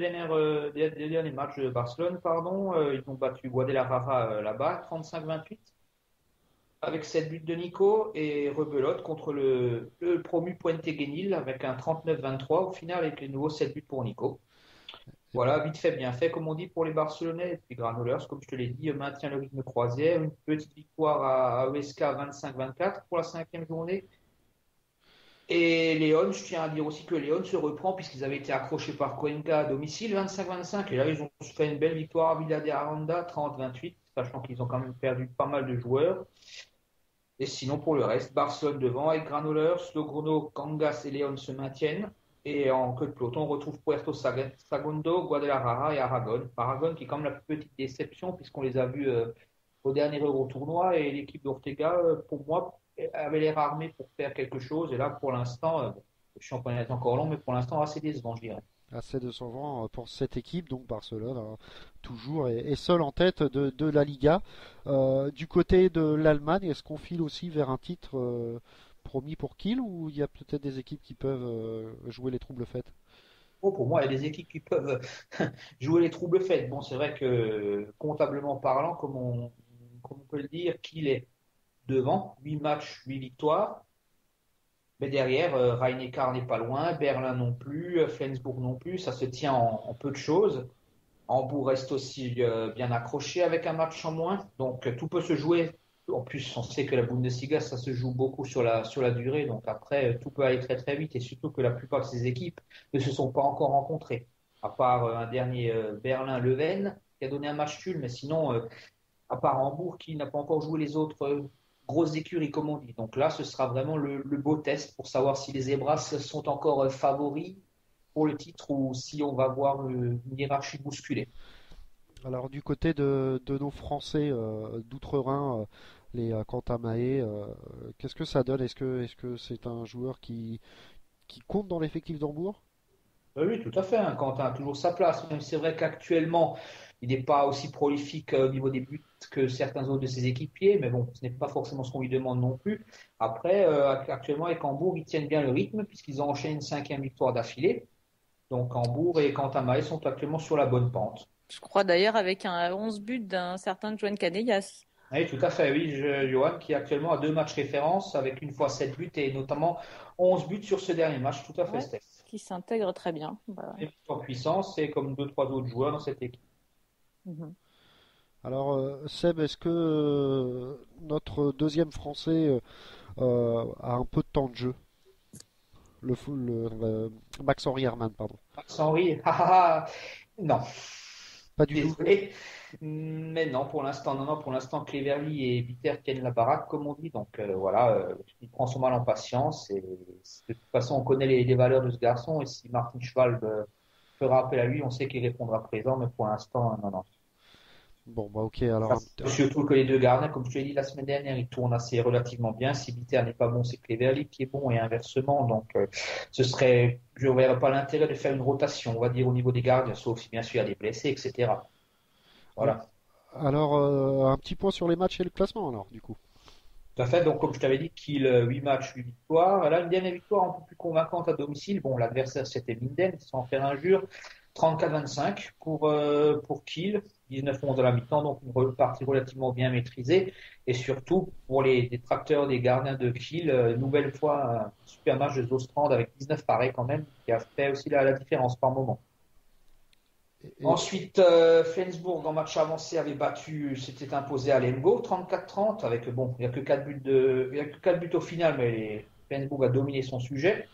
derniers matchs de Barcelone, ils ont battu Guadalajara là-bas, 35-28, avec 7 buts de Nico, et rebelote contre le promu Puente Genil avec un 39-23 au final, avec les nouveaux 7 buts pour Nico. Voilà, vite fait, bien fait, comme on dit pour les Barcelonais. Et puis Granollers, comme je te l'ai dit, maintient le rythme croisière, une petite victoire à ESK 25-24 pour la 5e journée. Et Léon, je tiens à dire aussi que Léon se reprend puisqu'ils avaient été accrochés par Cuenca à domicile 25-25 et là ils ont fait une belle victoire à Villa de Aranda 30-28, sachant qu'ils ont quand même perdu pas mal de joueurs. Et sinon pour le reste, Barcelone devant avec Granollers, Logroño, Cangas et Léon se maintiennent. Et en queue de peloton, on retrouve Puerto Segundo, Guadalajara et Aragon. Aragon qui est quand même la petite déception puisqu'on les a vus au dernier Euro tournoi et l'équipe d'Ortega, pour moi, avait l'air armé pour faire quelque chose, et là pour l'instant, le championnat est encore long, mais pour l'instant assez décevant, je dirais. Assez décevant pour cette équipe, donc Barcelone toujours est seul en tête de la Liga. Du côté de l'Allemagne, est-ce qu'on file aussi vers un titre promis pour Kiel, ou il y a peut-être des équipes qui peuvent jouer les troubles fêtes? Pour moi, il y a des équipes qui peuvent jouer les troubles fêtes. Bon, c'est vrai que comptablement parlant, comme on peut le dire, Kiel est devant, 8 matchs, 8 victoires. Mais derrière, Rhein-Neckar n'est pas loin, Berlin non plus, Flensburg non plus. Ça se tient en peu de choses. Hambourg reste aussi bien accroché avec un match en moins. Donc tout peut se jouer En plus, on sait que la Bundesliga, ça se joue beaucoup sur la durée. Donc après, tout peut aller très très vite. Et surtout que la plupart de ces équipes ne se sont pas encore rencontrées. À part un dernier Berlin-Leuven qui a donné un match nul. Mais sinon, à part Hambourg qui n'a pas encore joué les autres grosses écuries, comme on dit. Donc là, ce sera vraiment le beau test pour savoir si les Zebras sont encore favoris pour le titre ou si on va voir une hiérarchie bousculée. Alors du côté de nos Français d'outre-Rhin, les Quentin Mahé, qu'est-ce que ça donne? Est-ce que c'est un joueur qui compte dans l'effectif d'Hambourg? Oui, tout à fait. Hein. Quentin a toujours sa place. Même si c'est vrai qu'actuellement, il n'est pas aussi prolifique au niveau des buts que certains autres de ses équipiers. Mais bon, ce n'est pas forcément ce qu'on lui demande non plus. Après, actuellement, avec Hambourg, ils tiennent bien le rythme puisqu'ils ont enchaîné une 5e victoire d'affilée. Donc Hambourg et Quentin Mahé sont actuellement sur la bonne pente. Je crois d'ailleurs avec un 11 buts d'un certain Joan Canellas. Oui, tout à fait, oui, Johan, qui actuellement a 2 matchs référence avec une fois 7 buts et notamment 11 buts sur ce dernier match, tout à fait, Ouais, Steph. qui s'intègre très bien. Voilà. Et en puissance, c'est comme 2-3 autres joueurs dans cette équipe. Mhm. Alors Seb, est-ce que notre deuxième Français a un peu de temps de jeu? Max-Henri Hermann, pardon. Max-Henri, non. Pas du tout. Désolé. Mais non, pour l'instant, non, pour l'instant, Cleverly et Bitter tiennent la baraque, comme on dit. Donc voilà, il prend son mal en patience. Et de toute façon, on connaît les valeurs de ce garçon. Et si Martin Schwalb fera appel à lui, on sait qu'il répondra présent. Mais pour l'instant, non, non. Bon, bah ok, alors... Surtout que les deux gardiens, comme je te l'ai dit la semaine dernière, ils tournent assez relativement bien. Si Bitter n'est pas bon, c'est Cleverly qui est bon et inversement. Donc je ne verrais pas l'intérêt de faire une rotation, on va dire, au niveau des gardiens, sauf si bien sûr il y a des blessés, etc. Voilà. Alors, un petit point sur les matchs et le classement, alors, du coup. Tout à fait. Donc, comme je t'avais dit, Kiel, 8 matchs, 8 victoires. Là, une dernière victoire un peu plus convaincante à domicile. Bon, l'adversaire, c'était Minden, sans faire injure. 34-25 pour Kiel. 19-11 à la mi-temps, donc une partie relativement bien maîtrisée. Et surtout, pour les détracteurs des gardiens de Kiel, nouvelle fois, un super match de Zostrand avec 19 arrêts quand même, qui a fait aussi la différence par moment. Ensuite, Flensburg, en match avancé, s'était imposé à Lemgo, 34-30, avec, bon, il n'y a que 4 buts au final, mais Flensburg a dominé son sujet.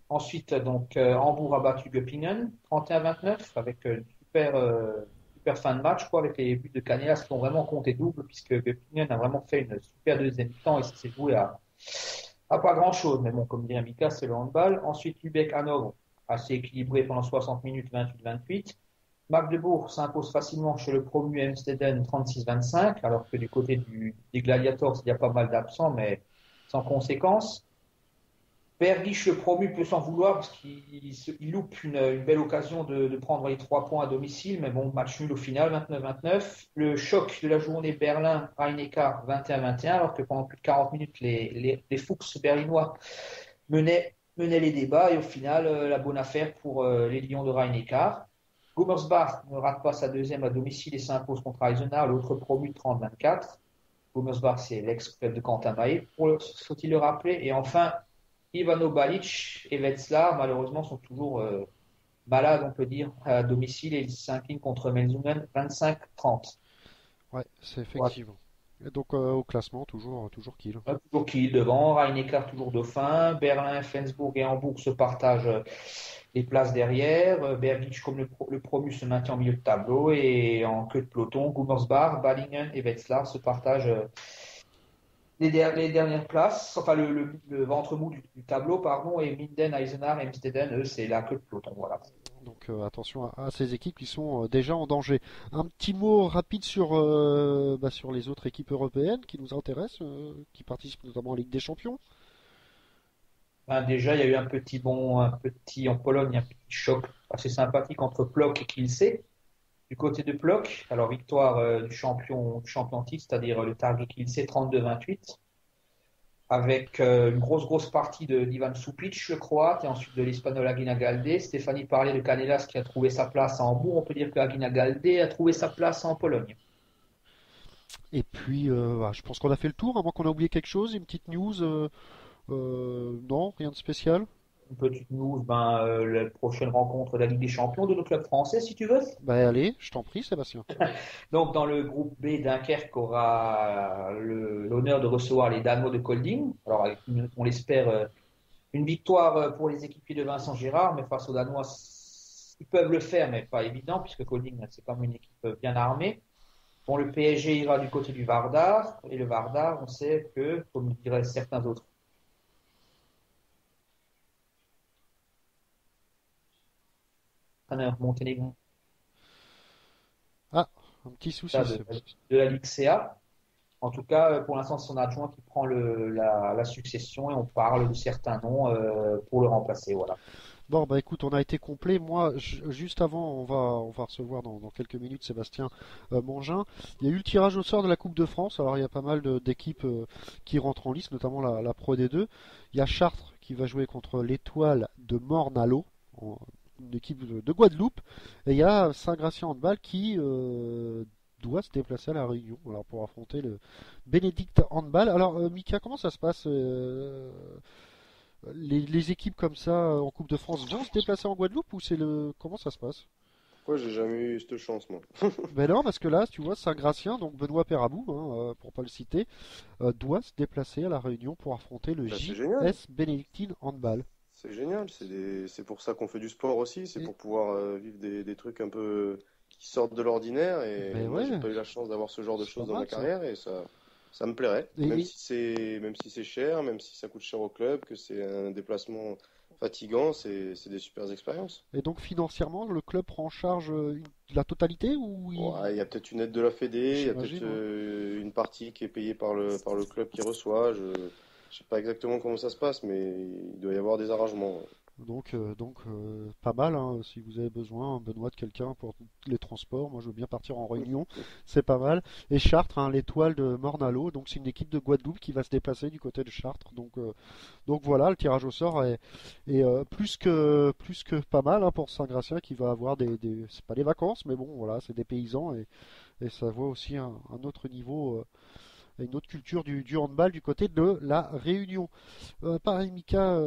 Ensuite, donc, Hambourg a battu Göppingen, 31-29, avec une super fin de match, quoi, avec les buts de Canellas qui ont vraiment compté double, puisque Göppingen a vraiment fait une super deuxième mi-temps et ça s'est joué à pas grand-chose. Mais bon, comme dirait Mika, c'est le handball. Ensuite, Lübeck-Hanovre, assez équilibré pendant 60 minutes, 28-28. Magdebourg s'impose facilement chez le promu Emsteden 36-25, alors que du côté des Gladiators, il y a pas mal d'absents, mais sans conséquence. Bergisch, le promu, peut s'en vouloir parce qu'il loupe une belle occasion de prendre les 3 points à domicile, mais bon, match nul au final, 29-29. Le choc de la journée Berlin-Rhein-Neckar, 21-21, alors que pendant plus de 40 minutes, les Fuchs berlinois menaient les débats, et au final, la bonne affaire pour les Lions de Rhein-Neckar. Gummersbach ne rate pas sa deuxième à domicile et s'impose contre Eisenach, l'autre promu 30-24. Gummersbach, c'est l'ex-club de Quentin Mahé, faut-il le rappeler. Et enfin, Ivano Balic et Wetzlar, malheureusement, sont toujours malades, on peut dire, à domicile, et ils s'inclinent contre Melsungen 25-30. Ouais, c'est effectivement. Et donc au classement, toujours Kiel. Toujours Kiel devant, Rhein-Neckar toujours dauphin, Berlin, Flensburg et Hambourg se partagent les places derrière. Bergisch, comme le promu, se maintient en milieu de tableau, et en queue de peloton, Gummersbach, Balingen et Wetzlar se partagent les dernières places, enfin le ventre mou du tableau, pardon, et Minden, Eisenach et Emsteden, eux, c'est la queue de peloton, voilà. Donc attention à ces équipes qui sont déjà en danger. Un petit mot rapide sur les autres équipes européennes qui nous intéressent, qui participent notamment en Ligue des Champions. Ben déjà, il y a eu un petit en Pologne, un petit choc assez sympathique entre Plock et Kielce. Du côté de Plock, alors victoire du champion titre, c'est-à-dire le Targi Kielce 32-28, avec une grosse partie d'Ivan Supic, le Croate, et ensuite de l'Espagnol Aguina Galde. Stéphanie parlait de Canellas qui a trouvé sa place à Hambourg. On peut dire que Aguina Galde a trouvé sa place en Pologne. Et puis, je pense qu'on a fait le tour, à moins qu'on a oublié quelque chose, une petite news. Non, rien de spécial. une petite news, la prochaine rencontre de la Ligue des Champions de nos clubs français, si tu veux. Bah allez, je t'en prie, Sébastien. Donc, dans le groupe B, Dunkerque aura l'honneur de recevoir les Danois de Kolding. Alors, on l'espère, une victoire pour les équipiers de Vincent Gérard, mais face aux Danois, ils peuvent le faire, mais pas évident, puisque Kolding, c'est quand même une équipe bien armée. Bon, le PSG ira du côté du Vardar, et le Vardar, on sait que, comme diraient certains autres, entraîneurs monténégrins Ah, un petit souci. de la Ligue CA. En tout cas, pour l'instant, c'est son adjoint qui prend la succession et on parle de certains noms pour le remplacer. Voilà. Bon, bah écoute, on a été complet. Moi, juste avant, on va recevoir dans quelques minutes Sébastien Mongin. Il y a eu le tirage au sort de la Coupe de France. Alors, il y a pas mal d'équipes qui rentrent en lice, notamment la Pro D2. Il y a Chartres qui va jouer contre l'Étoile de Morne-à-l'Eau, une équipe de Guadeloupe. Et il y a Saint-Gratien Handball qui doit se déplacer à La Réunion alors pour affronter le Bénédicte Handball. Alors, Mika, comment ça se passe les équipes comme ça en Coupe de France vont se déplacer en Guadeloupe ou comment ça se passe? Pourquoi j'ai jamais eu cette chance, moi? Ben non, parce que là, tu vois, Saint-Gratien, donc Benoît Perabou, pour pas le citer, doit se déplacer à La Réunion pour affronter le JS Bénédictine Handball. C'est génial, c'est pour ça qu'on fait du sport aussi, c'est pour pouvoir vivre des trucs un peu qui sortent de l'ordinaire et moi j'ai pas eu la chance d'avoir ce genre de choses dans ma carrière et ça me plairait, même si c'est cher, même si ça coûte cher au club, que c'est un déplacement fatigant, c'est des super expériences. Et donc financièrement, le club prend en charge la totalité ou il y a peut-être une aide de la Fédé, il y a peut-être une partie qui est payée par le club qui reçoit. Je sais pas exactement comment ça se passe, mais il doit y avoir des arrangements. Donc pas mal, hein, si vous avez besoin, Benoît, de quelqu'un pour les transports. Moi, je veux bien partir en Réunion, c'est pas mal. Et Chartres, hein, l'Étoile de Morne-à-l'Eau, donc c'est une équipe de Guadeloupe qui va se déplacer du côté de Chartres. Donc voilà, le tirage au sort est plus que pas mal hein, pour Saint-Gratien qui va avoir c'est pas des vacances, mais bon, voilà, c'est des paysans et ça voit aussi un autre niveau. Une autre culture du handball du côté de la Réunion. Pareil, Mika,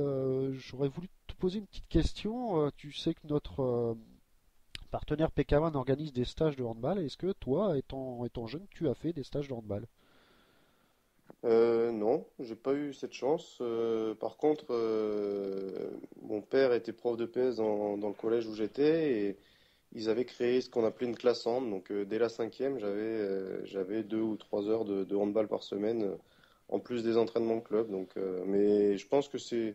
j'aurais voulu te poser une petite question. Tu sais que notre partenaire PK1 organise des stages de handball. Est-ce que toi, étant jeune, tu as fait des stages de handball? Non, j'ai pas eu cette chance. Par contre, mon père était prof de PS dans le collège où j'étais et ils avaient créé ce qu'on appelait une classe hand. Donc dès la 5e, j'avais 2 ou 3 heures de handball par semaine, en plus des entraînements de club. Donc, mais je pense que c'est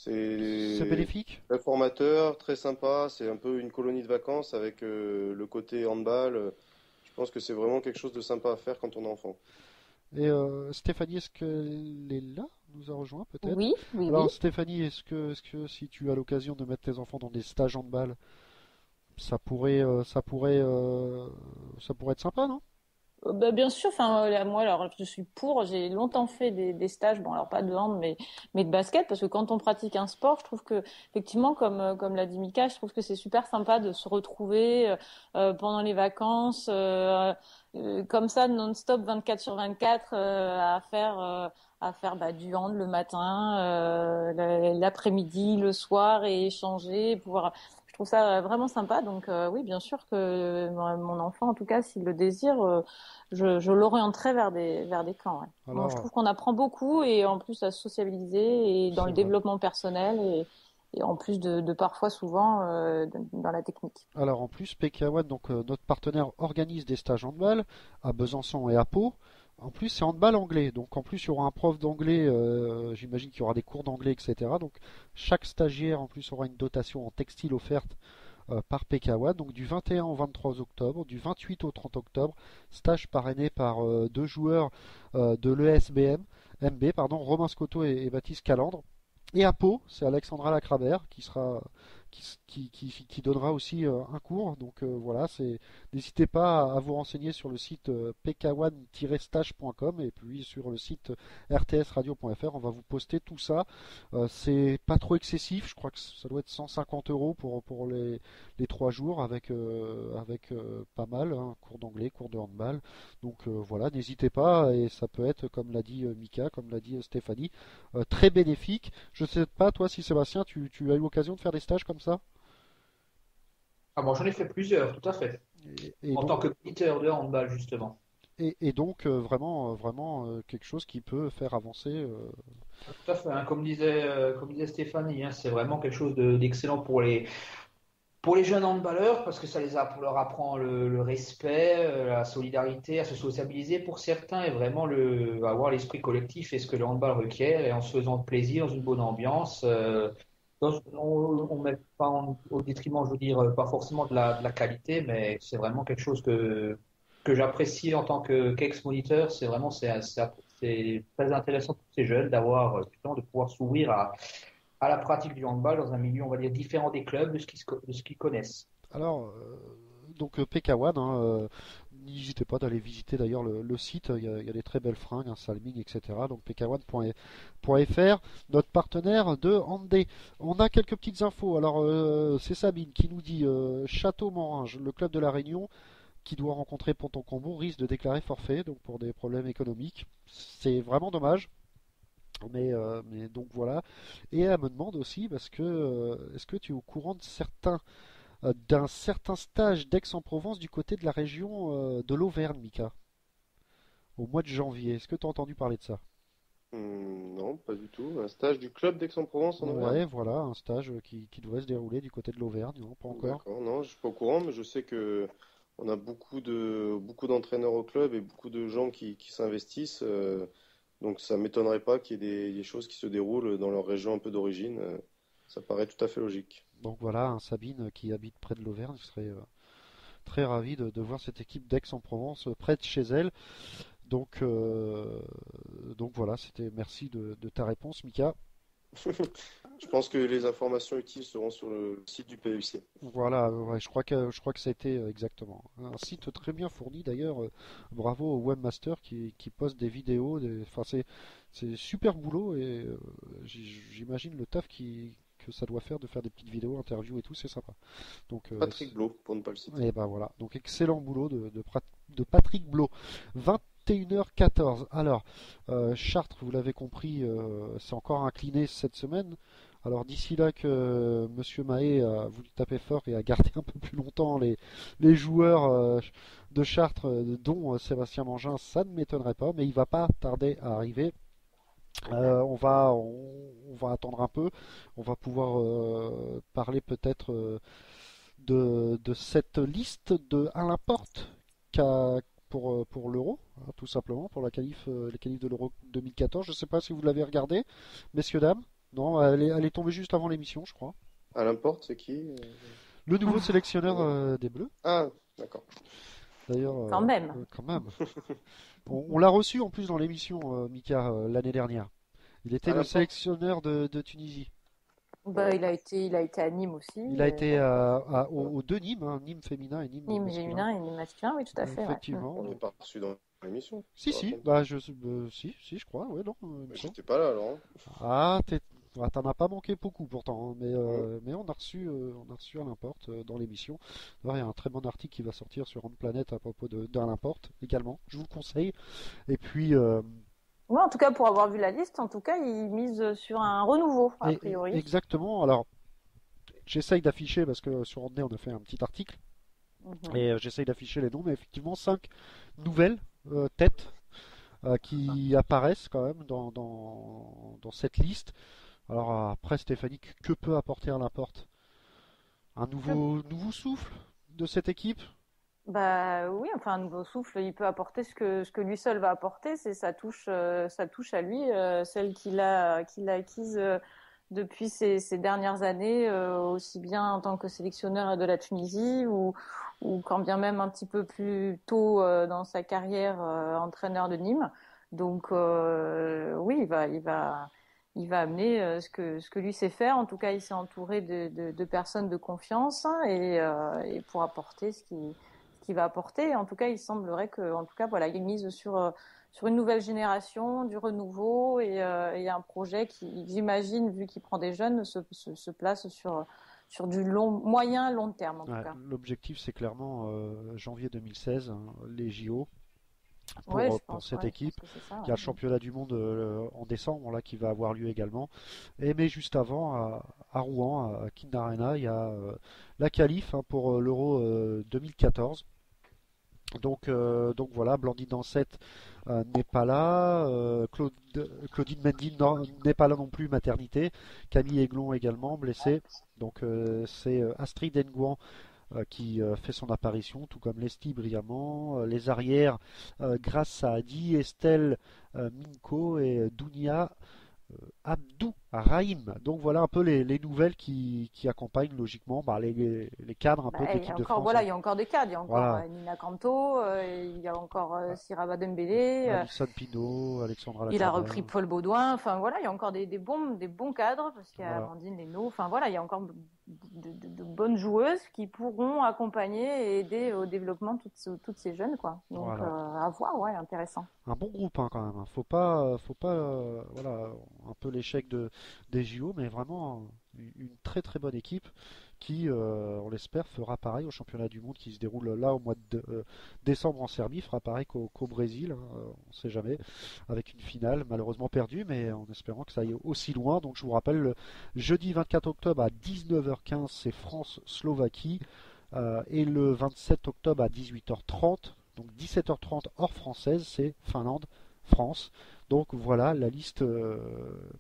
bénéfique, très formateur, très sympa. C'est un peu une colonie de vacances avec le côté handball. Je pense que c'est vraiment quelque chose de sympa à faire quand on est enfant. Et Stéphanie, est-ce qu'elle est là? Nous a rejoint peut-être? Oui. Alors Stéphanie, est-ce que si tu as l'occasion de mettre tes enfants dans des stages handball, ça pourrait être sympa, non? Bien sûr, enfin moi alors je suis pour, j'ai longtemps fait des stages, bon alors pas de hand mais de basket parce que quand on pratique un sport, je trouve que effectivement comme l'a dit Mika, je trouve que c'est super sympa de se retrouver pendant les vacances comme ça non-stop 24/24 à faire du hand le matin, l'après-midi, le soir et échanger, pouvoir. Je trouve ça vraiment sympa. Donc oui, bien sûr que mon enfant, en tout cas, s'il le désire, je l'orienterai vers des camps. Ouais. Alors, bon, je trouve qu'on apprend beaucoup et en plus à sociabiliser et dans le développement personnel et en plus de parfois souvent dans la technique. Alors en plus, PK1, donc notre partenaire, organise des stages handball à Besançon et à Pau. En plus, c'est handball anglais. Donc en plus, il y aura un prof d'anglais, j'imagine qu'il y aura des cours d'anglais, etc. Donc chaque stagiaire en plus aura une dotation en textile offerte par PK1. Donc du 21 au 23 octobre, du 28 au 30 octobre, stage parrainé par 2 joueurs de l'ESBM, Romain Scotto et Baptiste Calandre. Et à Pau, c'est Alexandra Lacrabert qui sera qui donnera aussi un cours. Donc voilà, n'hésitez pas à vous renseigner sur le site pk1-stage.com et puis sur le site rtsradio.fr. On va vous poster tout ça. C'est pas trop excessif, je crois que ça doit être 150 € pour les 3 jours avec pas mal, hein, cours d'anglais, cours de handball. Donc voilà, n'hésitez pas et ça peut être, comme l'a dit Mika, comme l'a dit Stéphanie, très bénéfique. Je sais pas, toi, si Sébastien, tu as eu l'occasion de faire des stages comme ça? Ah bon, j'en ai fait plusieurs, tout à fait. En tant que moniteur de handball, justement. Et donc, vraiment quelque chose qui peut faire avancer. Tout à fait, hein. Comme disait Stéphanie, hein, c'est vraiment quelque chose d'excellent pour les jeunes handballeurs parce que leur apprend le respect, la solidarité, à se sociabiliser pour certains et vraiment avoir l'esprit collectif et ce que le handball requiert et en se faisant plaisir dans une bonne ambiance. On met pas au détriment, je veux dire, pas forcément de la qualité, mais c'est vraiment quelque chose que j'apprécie en tant qu'ex-moniteur. C'est très intéressant pour ces jeunes d'avoir justement de pouvoir s'ouvrir à la pratique du handball dans un milieu, on va dire, différent des clubs, de ce qu'ils connaissent. Alors, donc PK1, hein, n'hésitez pas d'aller visiter d'ailleurs le site, il y a des très belles fringues, un salming, etc. Donc pk1.fr, notre partenaire de Handé. On a quelques petites infos. Alors, c'est Sabine qui nous dit Château-Moringes, le club de la Réunion, qui doit rencontrer Ponton-Combo, risque de déclarer forfait, donc pour des problèmes économiques. C'est vraiment dommage. Mais donc voilà. Et elle me demande aussi, parce que est-ce que tu es au courant d'un certain stage d'Aix-en-Provence du côté de la région de l'Auvergne, Mika, au mois de janvier? Est-ce que tu as entendu parler de ça? Non, pas du tout. Un stage du club d'Aix-en-Provence en Auvergne? Ouais, voilà, un stage qui devrait se dérouler du côté de l'Auvergne, non, pas encore. D'accord, non, je suis pas au courant, mais je sais que on a beaucoup d'entraîneurs au club et beaucoup de gens qui s'investissent. Donc ça m'étonnerait pas qu'il y ait des choses qui se déroulent dans leur région un peu d'origine. Ça paraît tout à fait logique. Donc voilà, hein, Sabine qui habite près de l'Auvergne serait très ravie de voir cette équipe d'Aix-en-Provence près de chez elle. Donc voilà, merci de ta réponse, Mika. Je pense que les informations utiles seront sur le site du PUC. Voilà, ouais, je crois que ça a été exactement. Un site très bien fourni d'ailleurs. Bravo au webmaster qui poste des vidéos. Enfin, c'est super boulot et j'imagine le taf que ça doit faire de faire des petites vidéos, interviews et tout, c'est sympa. Donc, Patrick Blo, pour ne pas le citer. Et ben voilà, donc excellent boulot de Patrick Blo. 21h14. Alors, Chartres, vous l'avez compris, c'est encore incliné cette semaine. Alors d'ici là que Monsieur Mahé a voulu taper fort et a gardé un peu plus longtemps les joueurs de Chartres, dont Sébastien Mangin, ça ne m'étonnerait pas, mais il va pas tarder à arriver. On va attendre un peu. On va pouvoir parler peut-être de cette liste de Alain Porte pour l'Euro, hein, tout simplement, pour les qualifs de l'Euro 2014. Je ne sais pas si vous l'avez regardé, messieurs, dames. Non, elle est tombée juste avant l'émission, je crois. Alain Porte, c'est qui? Le nouveau sélectionneur des Bleus. Ah, d'accord. D'ailleurs, quand même. On l'a reçu en plus dans l'émission, Mika, l'année dernière. Il était le sélectionneur de Tunisie. Bah, il a été à Nîmes aussi. Il a été aux deux Nîmes, hein, Nîmes féminin et Nîmes féminin et Nîmes masculin, oui, tout à fait. Effectivement. On n'est pas reçu dans l'émission. Si, je crois, ouais, non. J'étais pas là alors. Ah, t'en as pas manqué beaucoup pourtant, hein, mais on a reçu Alain Porte dans l'émission. Il y a un très bon article qui va sortir sur Hand Planet à propos d'Alain Porte également. Je vous le conseille. Et puis. Oui, en tout cas, pour avoir vu la liste, en tout cas, il mise sur un renouveau, a priori. Exactement. Alors, j'essaye d'afficher, parce que sur Rodney, on a fait un petit article, et j'essaye d'afficher les noms, mais effectivement, 5 nouvelles têtes qui apparaissent quand même dans cette liste. Alors, après, Stéphanie, que peut apporter Alain Porte? Un nouveau souffle de cette équipe? Bah oui, enfin un nouveau souffle, il peut apporter ce que lui seul va apporter, c'est sa touche à lui, celle qu'il a acquise depuis ces dernières années, aussi bien en tant que sélectionneur de la Tunisie ou quand bien même un petit peu plus tôt dans sa carrière entraîneur de Nîmes. Donc oui, il il va amener ce que lui sait faire. En tout cas, il s'est entouré de personnes de confiance et pour apporter ce qu'il va apporter. En tout cas, il semblerait que, en tout cas, voilà, il mise sur une nouvelle génération, du renouveau et un projet qui, j'imagine, vu qu'il prend des jeunes, se place sur du moyen long terme en tout cas. L'objectif, c'est clairement janvier 2016, hein, les JO. Pour cette équipe. Il y a le championnat du monde en décembre là, qui va avoir lieu également. Mais juste avant, à Rouen, à Kinder Arena, il y a la qualif pour l'Euro 2014. Donc voilà, Blandine Dansette n'est pas là, Claudine Mendy n'est pas là non plus, maternité, Camille Aiglon également blessée. Donc c'est Astrid Engouan qui fait son apparition, tout comme Leslie brillamment, les arrières grâce à Adi, Estelle Minko et Dounia Abdou Rahim. Donc voilà un peu les nouvelles qui accompagnent logiquement les cadres un peu de l'équipe de France. Voilà, il y a encore des cadres, il y a encore Nina Kanto, il y a encore Siraba Dembélé, Alison Pinault, Alexandra Lacazette. Il a repris Paul Baudouin, enfin voilà, il y a encore des bons cadres, parce qu'il y a Amandine Leno, enfin voilà, il y a encore de bonnes joueuses qui pourront accompagner et aider au développement de toutes ces jeunes, quoi. Donc à voir, intéressant. Un bon groupe quand même. Faut pas voilà, un peu l'échec des JO, mais vraiment une très très bonne équipe qui, on l'espère, fera pareil au championnat du monde qui se déroule là au mois de décembre en Serbie, fera pareil qu'au Brésil, on ne sait jamais, avec une finale malheureusement perdue, mais en espérant que ça aille aussi loin. Donc je vous rappelle, le jeudi 24 octobre à 19h15, c'est France-Slovaquie, et le 27 octobre à 18h30, donc 17h30 hors française, c'est Finlande-France. Donc voilà la liste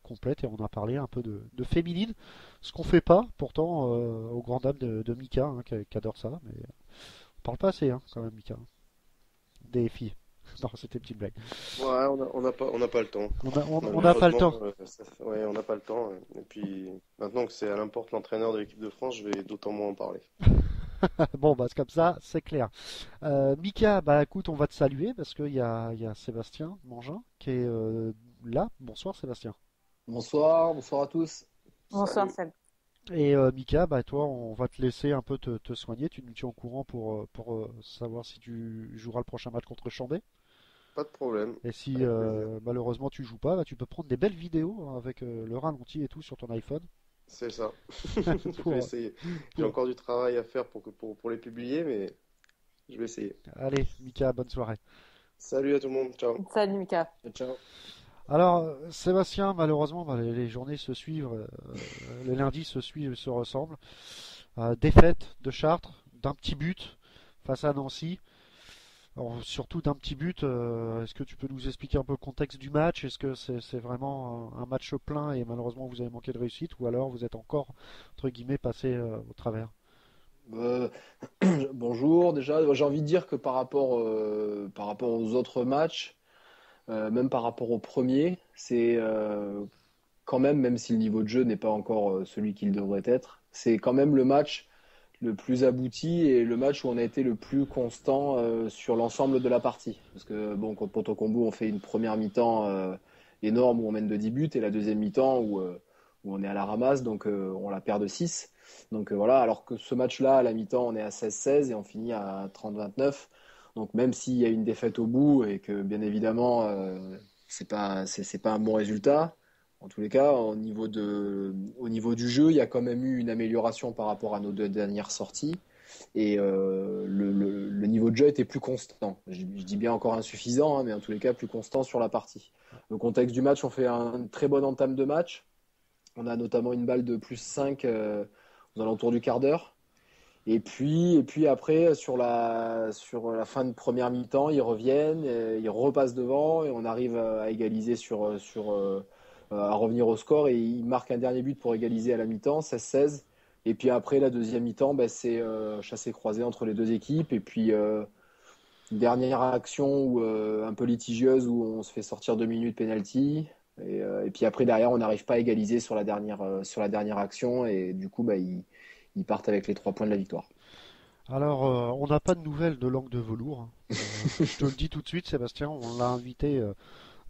complète, et on a parlé un peu de féminine, ce qu'on fait pas pourtant aux grandes dames de Mika, hein, qui adore ça, mais on parle pas assez quand même, Mika, des filles. Non, c'était une petite blague. Ouais, on n'a pas le temps. On n'a pas le temps. Ouais, on n'a pas le temps. Et puis maintenant que c'est à l'importe l'entraîneur de l'équipe de France, je vais d'autant moins en parler. Bon, c'est comme ça, c'est clair. Mika, écoute, on va te saluer parce qu'il y a Sébastien Mangin qui est là. Bonsoir Sébastien. Bonsoir à tous. Bonsoir Seb. Et Mika, toi, on va te laisser un peu te soigner. Tu nous tiens au courant pour savoir si tu joueras le prochain match contre Chambé. Pas de problème. Et si malheureusement tu joues pas, tu peux prendre des belles vidéos avec le ralenti et tout sur ton iPhone. C'est ça. Je vais essayer. J'ai encore du travail à faire pour les publier, mais je vais essayer. Allez, Mika, bonne soirée. Salut à tout le monde. Ciao. Salut Mika. Ciao. Alors, Sébastien, malheureusement, les journées se suivent, les lundis se ressemblent. Défaite de Chartres, d'un petit but face à Nancy. Alors, surtout d'un petit but, est-ce que tu peux nous expliquer un peu le contexte du match? Est-ce que c'est vraiment un match plein et malheureusement vous avez manqué de réussite, ou alors vous êtes encore, entre guillemets, passé au travers? Bonjour, déjà, j'ai envie de dire que par rapport aux autres matchs, même par rapport au premier, c'est quand même si le niveau de jeu n'est pas encore celui qu'il devrait être, c'est quand même le match le plus abouti et le match où on a été le plus constant sur l'ensemble de la partie. Parce que contre Ponto Combo, on fait une première mi-temps énorme où on mène de 10 buts, et la deuxième mi-temps où on est à la ramasse, donc on la perd de 6. Donc voilà, alors que ce match-là, à la mi-temps, on est à 16-16 et on finit à 30-29. Donc même s'il y a une défaite au bout et que bien évidemment c'est pas un bon résultat, en tous les cas, au niveau du jeu, il y a quand même eu une amélioration par rapport à nos 2 dernières sorties. Et le niveau de jeu était plus constant. Je dis bien encore insuffisant, mais en tous les cas plus constant sur la partie. Le contexte du match, on fait une très bonne entame de match. On a notamment une balle de plus 5 aux alentours du quart d'heure. Et puis après, sur la fin de première mi-temps, ils reviennent, ils repassent devant et on arrive à égaliser à revenir au score, et il marque un dernier but pour égaliser à la mi-temps, 16-16. Et puis après, la deuxième mi-temps, c'est chassé-croisé entre les deux équipes. Et puis, une dernière action un peu litigieuse où on se fait sortir 2 minutes penalty. Et puis après, derrière, on n'arrive pas à égaliser sur la dernière action. Et du coup, ils partent avec les 3 points de la victoire. Alors, on n'a pas de nouvelles de Langue de Velours. Je te le dis tout de suite, Sébastien, on l'a invité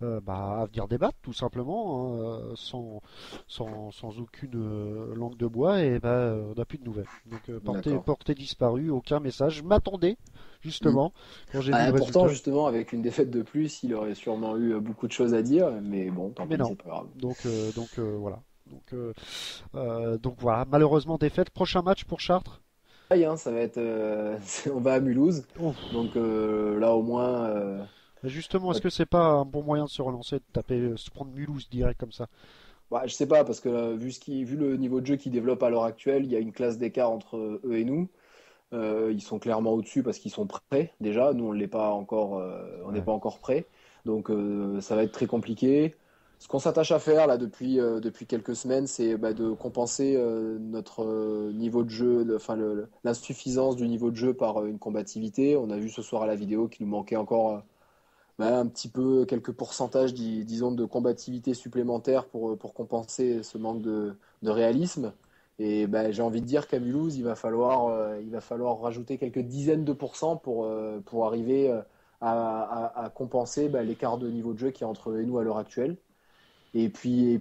à venir débattre tout simplement, hein, sans aucune langue de bois, et on n'a plus de nouvelles. Donc portée disparue, aucun message. Je m'attendais justement quand j'ai vu le Pourtant, résultat. justement, avec une défaite de plus, il aurait sûrement eu beaucoup de choses à dire, mais bon, tant pis, Mais non. c'est pas grave. Donc voilà. Donc voilà, malheureusement défaite. Prochain match pour Chartres. Ça va être, on va à Mulhouse, Ouf. donc là au moins. Mais justement, est-ce que c'est pas un bon moyen de se relancer, de taper, se prendre Mulhouse direct comme ça? Je sais pas, parce que vu le niveau de jeu qu'ils développent à l'heure actuelle, il y a une classe d'écart entre eux et nous. Ils sont clairement au-dessus parce qu'ils sont prêts déjà. Nous, on l'est pas encore, on n'est pas encore prêts. Donc, ça va être très compliqué. Ce qu'on s'attache à faire là depuis quelques semaines, c'est de compenser notre niveau de jeu, l'insuffisance du niveau de jeu par une combativité. On a vu ce soir à la vidéo qu'il nous manquait encore un petit peu quelques pourcentages, disons, de combativité supplémentaire pour compenser ce manque de réalisme. Et j'ai envie de dire qu'à Mulhouse, il va falloir rajouter quelques dizaines de pourcents pour arriver à compenser l'écart de niveau de jeu qu'il y a entre eux et nous à l'heure actuelle. Et puis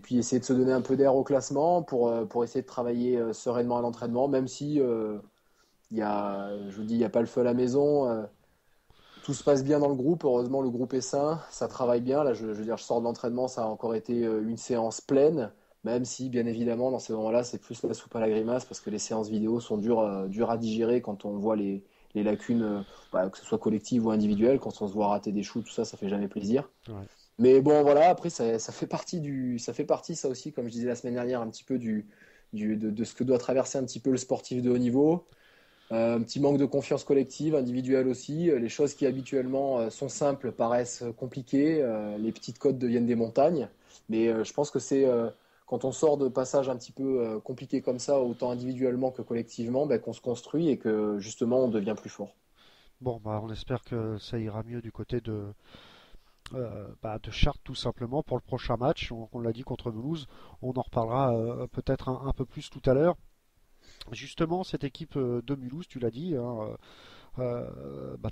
essayer de se donner un peu d'air au classement pour essayer de travailler sereinement à l'entraînement, même si je vous dis, il n'y a pas le feu à la maison. Tout se passe bien dans le groupe. Heureusement, le groupe est sain. Ça travaille bien. Là, je veux dire, je sors de l'entraînement. Ça a encore été une séance pleine. Même si, bien évidemment, dans ces moments-là, c'est plus la soupe à la grimace parce que les séances vidéo sont dures à digérer quand on voit les lacunes, que ce soit collectives ou individuelles. Quand on se voit rater des shoots, tout ça, ça fait jamais plaisir. Ouais. Mais bon, voilà. Après, ça fait partie ça aussi, comme je disais la semaine dernière, un petit peu de ce que doit traverser un petit peu le sportif de haut niveau. Un petit manque de confiance collective, individuelle aussi. Les choses qui habituellement sont simples paraissent compliquées. Les petites côtes deviennent des montagnes. Mais je pense que c'est quand on sort de passages un petit peu compliqués comme ça, autant individuellement que collectivement, qu'on se construit et que justement on devient plus fort. Bon, on espère que ça ira mieux du côté de Chartres tout simplement pour le prochain match. On l'a dit contre Mulhouse. On en reparlera peut-être un peu plus tout à l'heure. Justement, cette équipe de Mulhouse, tu l'as dit,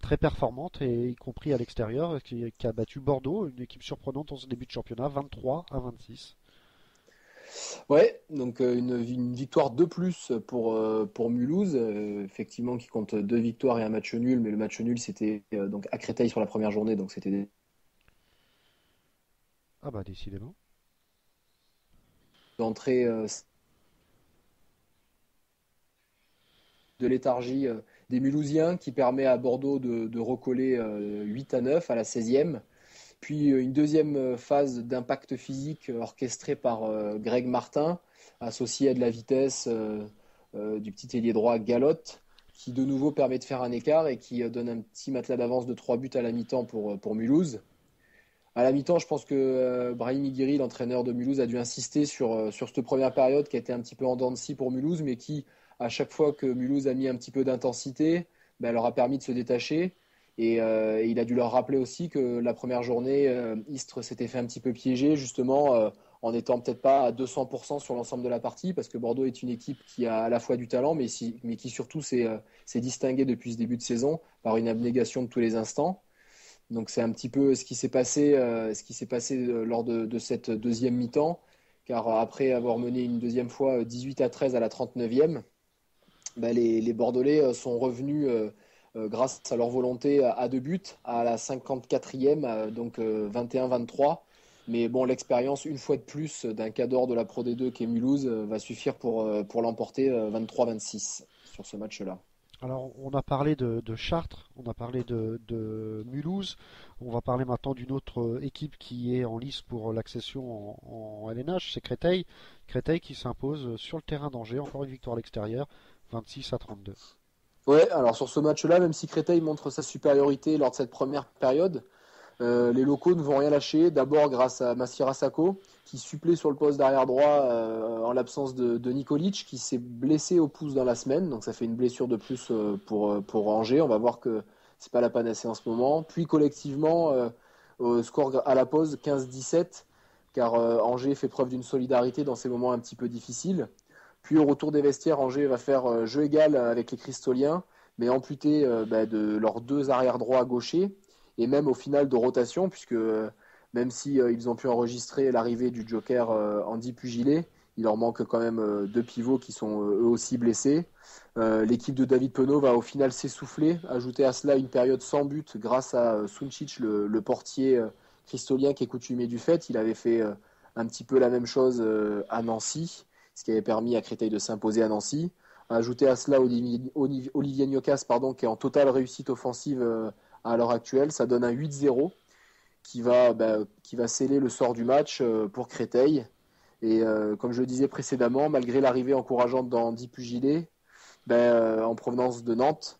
très performante, et y compris à l'extérieur, qui a battu Bordeaux, une équipe surprenante en ce début de championnat, 23-26. Ouais, donc une victoire de plus pour Mulhouse, effectivement, qui compte 2 victoires et un match nul, mais le match nul c'était donc à Créteil sur la première journée, donc c'était décidément d'entrée de léthargie des Mulhousiens qui permet à Bordeaux de recoller 8-9 à la 16e. Puis une deuxième phase d'impact physique orchestrée par Greg Martin, associé à de la vitesse du petit ailier droit Galotte, qui de nouveau permet de faire un écart et qui donne un petit matelas d'avance de 3 buts à la mi-temps pour Mulhouse. À la mi-temps, je pense que Brahim Iguiri, l'entraîneur de Mulhouse, a dû insister sur cette première période qui a été un petit peu en dents de scie pour Mulhouse, mais qui, à chaque fois que Mulhouse a mis un petit peu d'intensité, leur a permis de se détacher. Et il a dû leur rappeler aussi que la première journée, Istres s'était fait un petit peu piéger, justement, en n'étant peut-être pas à 200% sur l'ensemble de la partie, parce que Bordeaux est une équipe qui a à la fois du talent, mais qui surtout s'est distinguée depuis ce début de saison par une abnégation de tous les instants. Donc c'est un petit peu ce qui s'est passé lors de cette deuxième mi-temps, car après avoir mené une deuxième fois 18-13 à la 39e, les Bordelais sont revenus grâce à leur volonté à 2 buts à la 54e, donc 21-23. Mais bon, l'expérience, une fois de plus, d'un cadre de la Pro D2 qui est Mulhouse, va suffire pour l'emporter 23-26 sur ce match-là. Alors, on a parlé de Chartres, on a parlé de Mulhouse, on va parler maintenant d'une autre équipe qui est en lice pour l'accession en LNH, c'est Créteil. Créteil qui s'impose sur le terrain d'Angers, encore une victoire à l'extérieur, 26-32. Ouais, alors sur ce match-là, même si Créteil montre sa supériorité lors de cette première période, les locaux ne vont rien lâcher. D'abord grâce à Massira Sako, qui supplée sur le poste d'arrière droit en l'absence de Nikolic, qui s'est blessé au pouce dans la semaine. Donc ça fait une blessure de plus pour Angers. On va voir que c'est pas la panacée en ce moment. Puis collectivement, score à la pause 15-17, car Angers fait preuve d'une solidarité dans ces moments un petit peu difficiles. Puis au retour des vestiaires, Angers va faire jeu égal avec les Cristoliens, mais amputé de leurs 2 arrières droits gauchers. et même au final de rotation, puisque même si ils ont pu enregistrer l'arrivée du Joker Andy Pugilet, il leur manque quand même 2 pivots qui sont eux aussi blessés. L'équipe de David Penaud va au final s'essouffler, ajouter à cela une période sans but grâce à Suncic, le portier cristolien qui est coutumier du fait. Il avait fait un petit peu la même chose à Nancy, ce qui avait permis à Créteil de s'imposer à Nancy. Ajouter à cela Olivier Gnocas, qui est en totale réussite offensive à l'heure actuelle. Ça donne un 8-0 qui va sceller le sort du match pour Créteil. Et comme je le disais précédemment, malgré l'arrivée encourageante d'Andy Pugilet, en provenance de Nantes,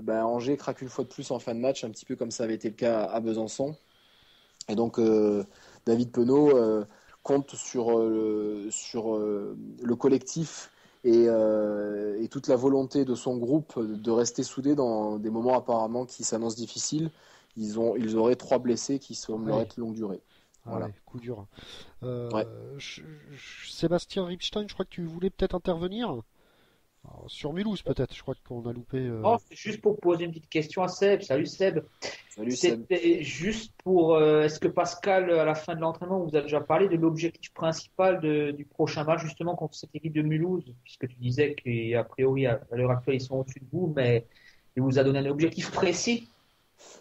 Angers craque une fois de plus en fin de match, un petit peu comme ça avait été le cas à Besançon. Et donc David Penaud compte sur le collectif et toute la volonté de son groupe de rester soudés dans des moments apparemment qui s'annoncent difficiles. Ils auraient 3 blessés qui sembleraient de longue durée. Voilà. Ouais, coup dur. Sébastien Ripstein, je crois que tu voulais peut-être intervenir. Alors, sur Mulhouse peut-être, je crois qu'on a loupé. Non, c'est juste pour poser une petite question à Seb. Salut Seb. Salut Seb. C'était juste pour. Est-ce que Pascal, à la fin de l'entraînement, vous a déjà parlé de l'objectif principal du prochain match justement contre cette équipe de Mulhouse, puisque tu disais qu'a priori à l'heure actuelle ils sont au-dessus de vous, mais il vous a donné un objectif précis?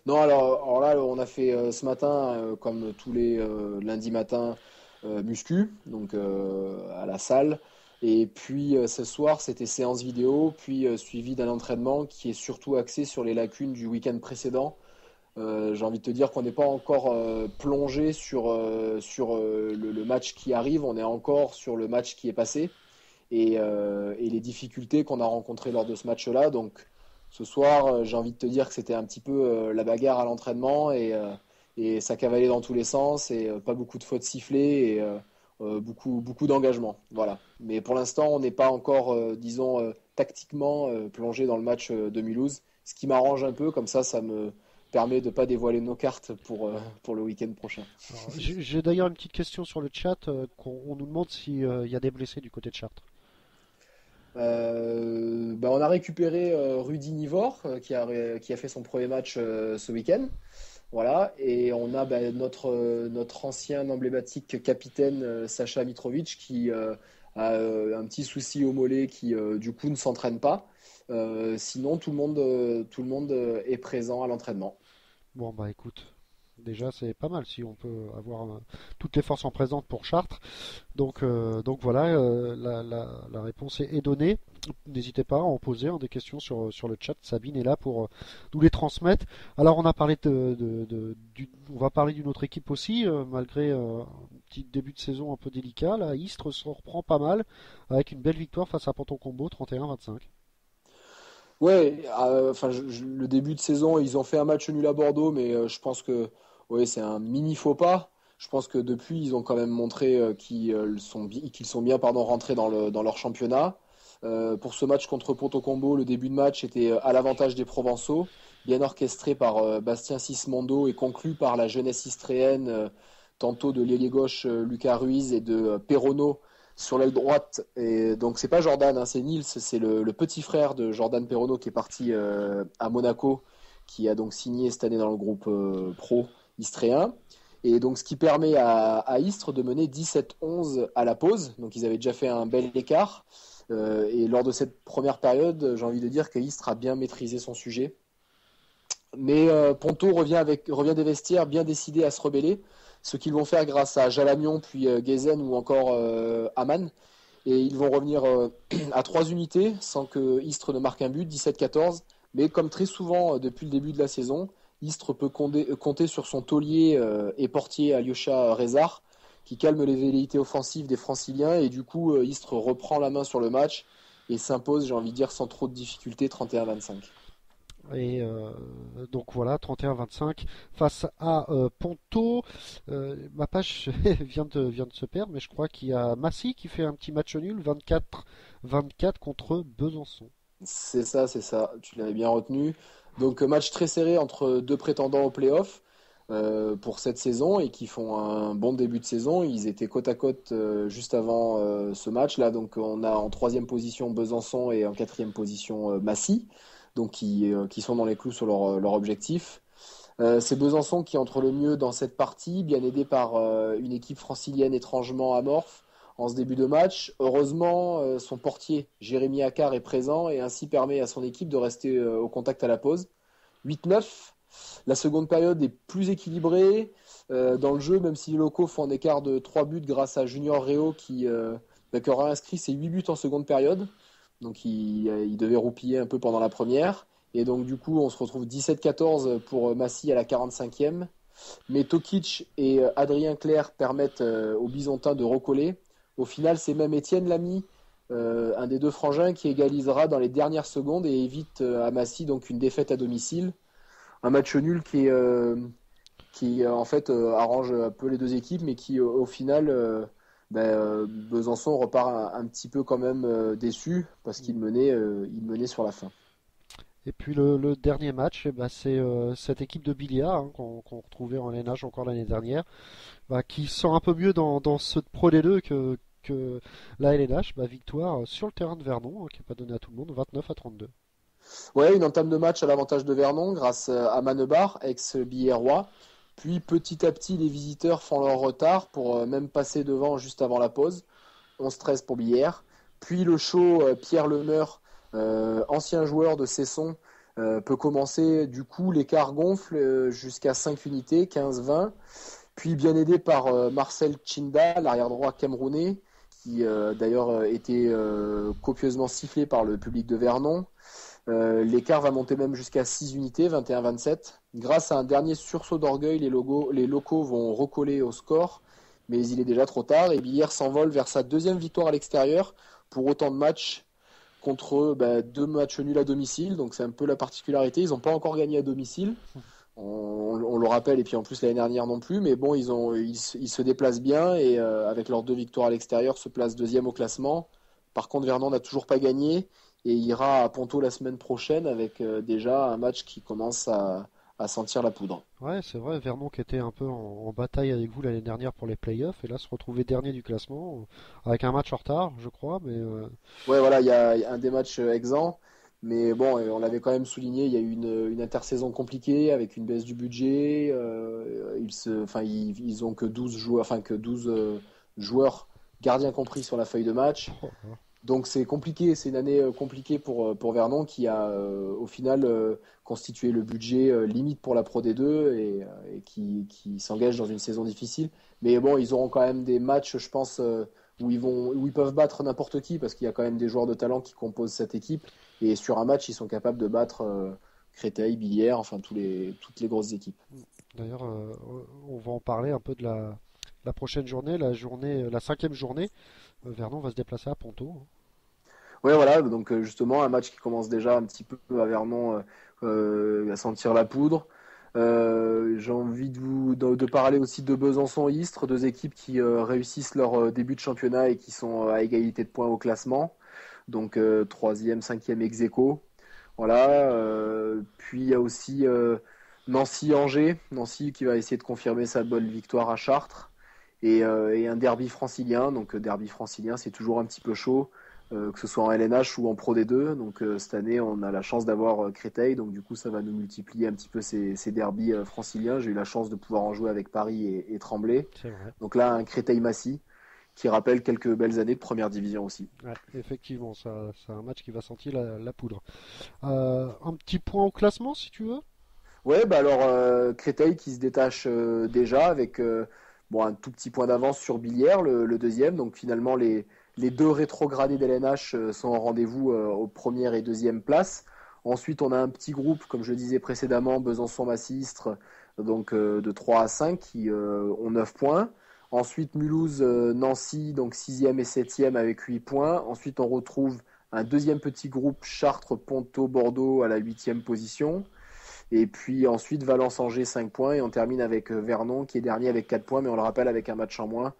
Non, alors là, on a fait ce matin, comme tous les lundis matins, muscu, donc à la salle. Et puis ce soir, c'était séance vidéo, puis suivi d'un entraînement qui est surtout axé sur les lacunes du week-end précédent. J'ai envie de te dire qu'on n'est pas encore plongé sur le match qui arrive, on est encore sur le match qui est passé et les difficultés qu'on a rencontrées lors de ce match-là. Donc ce soir, j'ai envie de te dire que c'était un petit peu la bagarre à l'entraînement et ça cavalait dans tous les sens et pas beaucoup de fautes sifflées et beaucoup d'engagement. Voilà. Mais pour l'instant, on n'est pas encore, tactiquement plongé dans le match de Mulhouse, ce qui m'arrange un peu, comme ça me permet de ne pas dévoiler nos cartes pour le week-end prochain. Alors, j'ai d'ailleurs une petite question sur le chat, on nous demande s'il y a des blessés du côté de Chartres. On a récupéré Rudy Nivor qui a fait son premier match ce week-end. Voilà, et on a notre ancien emblématique capitaine Sacha Mitrovic qui a un petit souci au mollet qui du coup ne s'entraîne pas. Sinon tout le monde est présent à l'entraînement. Bon écoute, déjà c'est pas mal si on peut avoir toutes les forces en présence pour Chartres. Donc voilà, la réponse est donnée. N'hésitez pas à en poser des questions sur le chat. Sabine est là pour nous les transmettre. Alors on a parlé on va parler d'une autre équipe aussi, malgré un petit début de saison un peu délicat. Là, Istres se reprend pas mal avec une belle victoire face à Ponton-Combo, 31-25. Ouais, le début de saison, ils ont fait un match nul à Bordeaux, mais je pense que c'est un mini faux pas. Je pense que depuis, ils ont quand même montré qu'ils sont bien rentrés dans leur championnat. Pour ce match contre Ponton-Combo, le début de match était à l'avantage des Provençaux, bien orchestré par Bastien Sismondo et conclu par la jeunesse istréenne, tantôt de l'ailier gauche Lucas Ruiz et de Perronneau sur l'aile droite. Et donc c'est pas Jordan, c'est Nils, c'est le petit frère de Jordan Perronneau qui est parti à Monaco, qui a donc signé cette année dans le groupe pro istréen. Et donc ce qui permet à Istres de mener 17-11 à la pause. Donc ils avaient déjà fait un bel écart. Et lors de cette première période, j'ai envie de dire que Istres a bien maîtrisé son sujet. Mais Ponto revient des vestiaires bien décidé à se rebeller, ce qu'ils vont faire grâce à Jalagnon, puis Gezen ou encore Aman. Et ils vont revenir à 3 unités sans que Istres ne marque un but, 17-14. Mais comme très souvent depuis le début de la saison, Istres peut compter sur son taulier et portier Alyosha Rezar, qui calme les velléités offensives des Franciliens, et du coup Istres reprend la main sur le match et s'impose, j'ai envie de dire, sans trop de difficultés, 31-25. Et donc voilà, 31-25 face à Ponto. Ma page vient de se perdre, mais je crois qu'il y a Massy qui fait un petit match nul, 24-24 contre Besançon. C'est ça, tu l'avais bien retenu. Donc match très serré entre deux prétendants au play-off pour cette saison et qui font un bon début de saison. Ils étaient côte à côte juste avant ce match-là. Donc on a en 3e position Besançon et en 4e position Massy, donc qui sont dans les clous sur leur objectif. C'est Besançon qui entre le mieux dans cette partie, bien aidé par une équipe francilienne étrangement amorphe en ce début de match. Heureusement, son portier, Jérémy Accard, est présent et ainsi permet à son équipe de rester au contact à la pause. 8-9. La seconde période est plus équilibrée dans le jeu, même si les locaux font un écart de 3 buts grâce à Junior Réau qui aura inscrit ses 8 buts en seconde période. Donc il devait roupiller un peu pendant la première. Et donc du coup on se retrouve 17-14 pour Massy à la 45e. Mais Tokic et Adrien Clerc permettent aux Bisontins de recoller. Au final c'est même Étienne Lamy, un des deux frangins, qui égalisera dans les dernières secondes et évite à Massy donc une défaite à domicile. Un match nul qui en fait arrange un peu les deux équipes, mais qui au final Besançon repart un petit peu quand même déçu parce qu'il menait sur la fin. Et puis le dernier match, c'est cette équipe de Billard qu'on retrouvait en LNH encore l'année dernière, qui sent un peu mieux dans ce Pro D2 que la LNH. Victoire sur le terrain de Vernon, qui n'est pas donné à tout le monde, 29-32. Ouais, une entame de match à l'avantage de Vernon grâce à Manebar, ex-Billérois. Puis petit à petit, les visiteurs font leur retard pour même passer devant juste avant la pause. 11-13 pour Billère. Puis le show Pierre Lemeur, ancien joueur de Cesson, peut commencer. Du coup, l'écart gonfle jusqu'à 5 unités, 15-20. Puis bien aidé par Marcel Chinda, l'arrière droit camerounais, qui d'ailleurs était copieusement sifflé par le public de Vernon. L'écart va monter même jusqu'à 6 unités, 21-27. Grâce à un dernier sursaut d'orgueil, les locaux vont recoller au score, mais il est déjà trop tard et Billère s'envole vers sa deuxième victoire à l'extérieur pour autant de matchs contre 2 matchs nuls à domicile. Donc c'est un peu la particularité. Ils n'ont pas encore gagné à domicile. On le rappelle, et puis en plus l'année dernière non plus, mais bon, ils se déplacent bien et avec leurs 2 victoires à l'extérieur se placent deuxième au classement. Par contre, Vernon n'a toujours pas gagné et ira à Ponto la semaine prochaine avec déjà un match qui commence à sentir la poudre. Ouais, c'est vrai, Vernon qui était un peu en bataille avec vous l'année dernière pour les playoffs, et là se retrouver dernier du classement, avec un match en retard, je crois. Mais Ouais, voilà, il y a un des matchs exempts, mais bon, on l'avait quand même souligné, il y a eu une intersaison compliquée avec une baisse du budget. Ils ont que 12 joueurs, joueurs, gardiens compris, sur la feuille de match. Donc c'est compliqué, c'est une année compliquée pour Vernon qui a au final constitué le budget limite pour la Pro D2 et qui s'engage dans une saison difficile. Mais bon, ils auront quand même des matchs, je pense, où ils peuvent battre n'importe qui parce qu'il y a quand même des joueurs de talent qui composent cette équipe. Et sur un match, ils sont capables de battre Créteil, Billière, enfin toutes les grosses équipes. D'ailleurs, on va en parler un peu de la prochaine journée, la 5e journée. Vernon va se déplacer à Ponto. Ouais, voilà, donc justement, un match qui commence déjà un petit peu à Vernon à sentir la poudre. J'ai envie de parler aussi de Besançon-Istres, 2 équipes qui réussissent leur début de championnat et qui sont à égalité de points au classement. Donc 3e, 5e ex aequo. Voilà. Puis il y a aussi Nancy-Angers. Nancy qui va essayer de confirmer sa bonne victoire à Chartres. Et un derby francilien. Donc derby francilien, c'est toujours un petit peu chaud, que ce soit en LNH ou en Pro D2. Donc cette année, on a la chance d'avoir Créteil. Donc du coup, ça va nous multiplier un petit peu ces derbys franciliens. J'ai eu la chance de pouvoir en jouer avec Paris et Tremblay. C'est vrai. Donc là, un Créteil-Massy qui rappelle quelques belles années de première division aussi. Ouais, effectivement, c'est un match qui va sentir la poudre. Un petit point au classement, si tu veux. Ouais, alors Créteil qui se détache déjà avec un tout petit point d'avance sur Billière, le deuxième. Donc finalement, les 2 rétrogradés d'LNH sont au rendez-vous aux première et deuxième places. Ensuite, on a un petit groupe, comme je le disais précédemment, Besançon-Massy-Istres, donc de 3 à 5 qui ont 9 points. Ensuite, Mulhouse-Nancy, donc 6e et 7e avec 8 points. Ensuite, on retrouve un deuxième petit groupe, Chartres-Ponto-Bordeaux à la 8e position. Et puis ensuite, Valence-Angers, 5 points. Et on termine avec Vernon qui est dernier avec 4 points, mais on le rappelle avec un match en moins.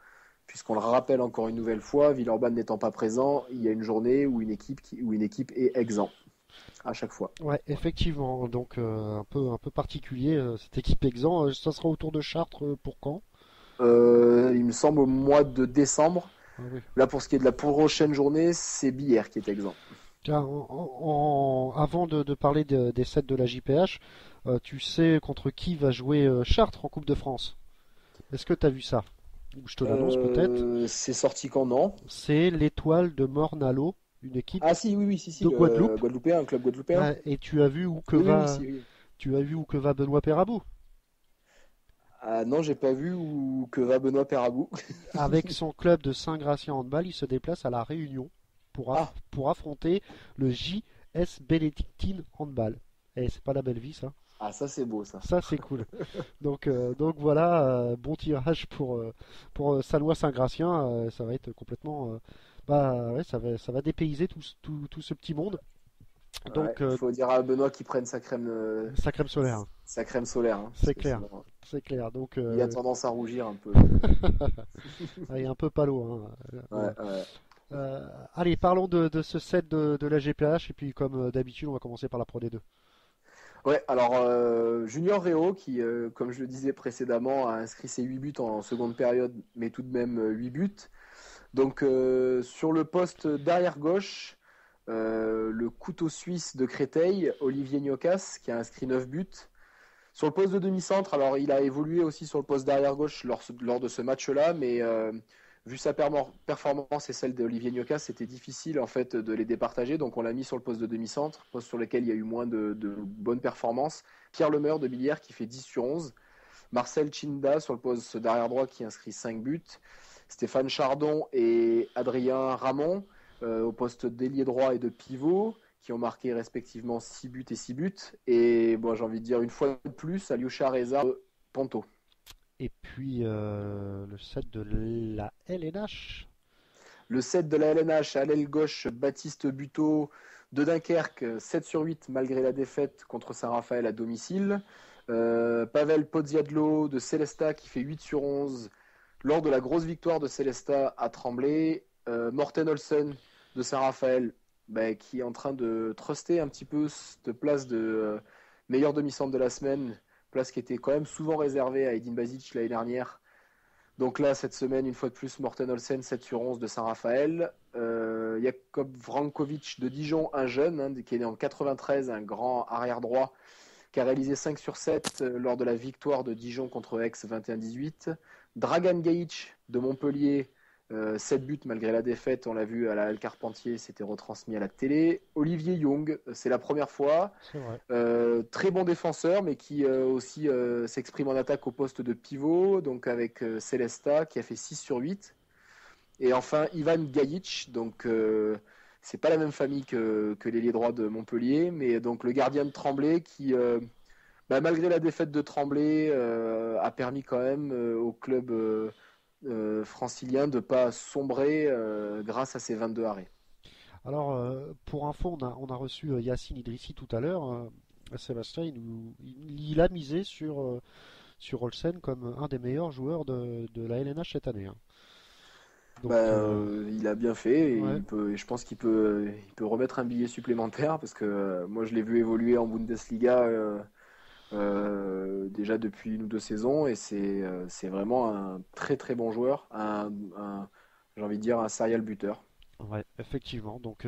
Puisqu'on le rappelle encore une nouvelle fois, Villeurbanne n'étant pas présent, il y a une journée où une équipe est exempt à chaque fois. Ouais, effectivement. Donc un peu particulier cette équipe exempt. Ça sera autour de Chartres pour quand ? Il me semble au mois de décembre. Ah oui. Là, pour ce qui est de la prochaine journée, c'est Billère qui est exempt. Tiens, avant de parler des sets de la JPH, Tu sais contre qui va jouer Chartres en Coupe de France? Est-ce que tu as vu ça? Ou je te l'annonce peut-être. C'est sorti quand, non? C'est l'Étoile de Morne-à-l'Eau, une équipe Ah si, oui, si, de Guadeloupe. Guadeloupéen, un club guadeloupéen. Ouais, et tu as vu où que Oui, va, oui, si, oui. tu as vu où que va Benoît Perabou? Ah non, j'ai pas vu où que va Benoît Perabou. Avec son club de Saint-Gratien Handball, il se déplace à La Réunion pour affronter le JS Bénédictine Handball. Et c'est pas la belle vie, ça. Ah, ça c'est beau, ça. Ça, c'est cool. Donc voilà, bon tirage pour Sanois Saint-Gratien. Ça va être complètement. Ouais, ça va dépayser tout ce petit monde. Donc, il faut dire à Benoît qu'il prenne sa crème solaire. Sa crème solaire. Hein, c'est clair. Sinon, c'est clair. Donc, il a tendance à rougir un peu. Il est un peu palo. Hein. Ouais. Allez, parlons de ce set de la GPH. Et puis, comme d'habitude, on va commencer par la Pro D2. Ouais, alors Junior Réau qui, comme je le disais précédemment, a inscrit ses 8 buts en seconde période, mais tout de même 8 buts. Donc sur le poste d'arrière gauche, le couteau suisse de Créteil, Olivier Gnocas, qui a inscrit 9 buts. Sur le poste de demi-centre, alors il a évolué aussi sur le poste d'arrière gauche lors de ce match-là, mais vu sa performance et celle d'Olivier Gnocas, c'était difficile en fait de les départager, donc on l'a mis sur le poste de demi-centre, poste sur lequel il y a eu moins de bonnes performances. Pierre Lemeur de Billière qui fait 10 sur 11. Marcel Chinda sur le poste d'arrière droit qui inscrit 5 buts. Stéphane Chardon et Adrien Ramon au poste d'ailier droit et de pivot qui ont marqué respectivement 6 buts et 6 buts. Et bon, j'ai envie de dire une fois de plus, Alyosha Reza Ponto. Et puis le set de la LNH. Le set de la LNH à l'aile gauche, Baptiste Buteau de Dunkerque, 7 sur 8 malgré la défaite contre Saint-Raphaël à domicile. Pavel Podziadlo de Célestat qui fait 8 sur 11 lors de la grosse victoire de Célestat à Tremblay. Morten Olsen de Saint-Raphaël qui est en train de truster un petit peu cette place de meilleur demi-centre de la semaine. Place qui était quand même souvent réservée à Edin Basic l'année dernière. Donc là, cette semaine, une fois de plus, Morten Olsen, 7 sur 11 de Saint-Raphaël. Jakob Vrankovic de Dijon, un jeune, qui est né en 93, un grand arrière-droit, qui a réalisé 5 sur 7 lors de la victoire de Dijon contre Aix 21-18. Dragan Gajic de Montpellier, 7 buts malgré la défaite, on l'a vu à la Halle Carpentier, c'était retransmis à la télé. Olivier Young, c'est la première fois, très bon défenseur, mais qui aussi s'exprime en attaque au poste de pivot, donc avec Célestat qui a fait 6 sur 8. Et enfin Ivan Gajic, donc c'est pas la même famille que l'ailier droit de Montpellier, mais donc le gardien de Tremblay qui, malgré la défaite de Tremblay, a permis quand même au club francilien de ne pas sombrer grâce à ses 22 arrêts. Alors, pour info, on a reçu Yacine Idrissi tout à l'heure. Sébastien, il a misé sur Olsen comme un des meilleurs joueurs de la LNH cette année. Hein. Donc, il a bien fait et, et je pense qu'il peut remettre un billet supplémentaire parce que moi je l'ai vu évoluer en Bundesliga déjà depuis 1 ou 2 saisons et c'est vraiment un très très bon joueur, j'ai envie de dire un serial buteur. Ouais, effectivement, donc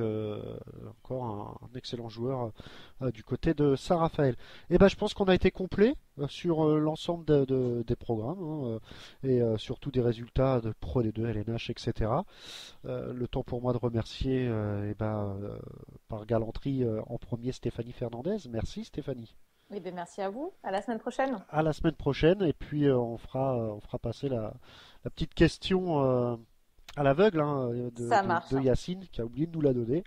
encore un excellent joueur du côté de Saint-Raphaël. Et je pense qu'on a été complet sur l'ensemble des programmes et surtout des résultats de Pro D2, LNH, etc. Le temps pour moi de remercier par galanterie en premier Stéphanie Fernandez. Merci Stéphanie. Eh bien, merci à vous. À la semaine prochaine. À la semaine prochaine et puis on fera passer la petite question à l'aveugle de Yacine qui a oublié de nous la donner.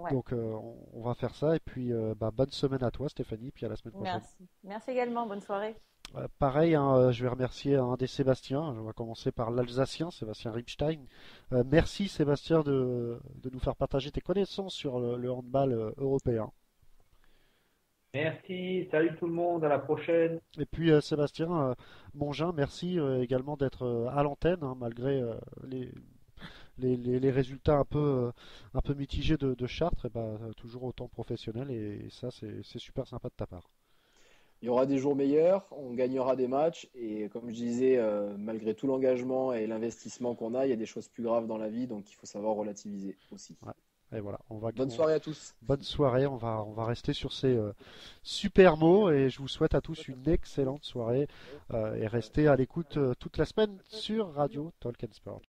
Ouais. Donc on va faire ça et puis bonne semaine à toi Stéphanie puis à la semaine prochaine. Merci également, bonne soirée. Pareil, je vais remercier un des Sébastien. On va commencer par l'Alsacien, Sébastien Ripstein. Merci Sébastien de nous faire partager tes connaissances sur le handball européen. Merci, salut tout le monde, à la prochaine. Et puis Sébastien Mongin, merci également d'être à l'antenne malgré les résultats un peu mitigés de Chartres, toujours autant professionnel et ça c'est super sympa de ta part. Il y aura des jours meilleurs, on gagnera des matchs et comme je disais, malgré tout l'engagement et l'investissement qu'on a, il y a des choses plus graves dans la vie, donc il faut savoir relativiser aussi. Ouais, Et voilà, Bonne soirée à tous. Bonne soirée, on va rester sur ces super mots et je vous souhaite à tous une excellente soirée et restez à l'écoute toute la semaine sur Radio Talk and Sport.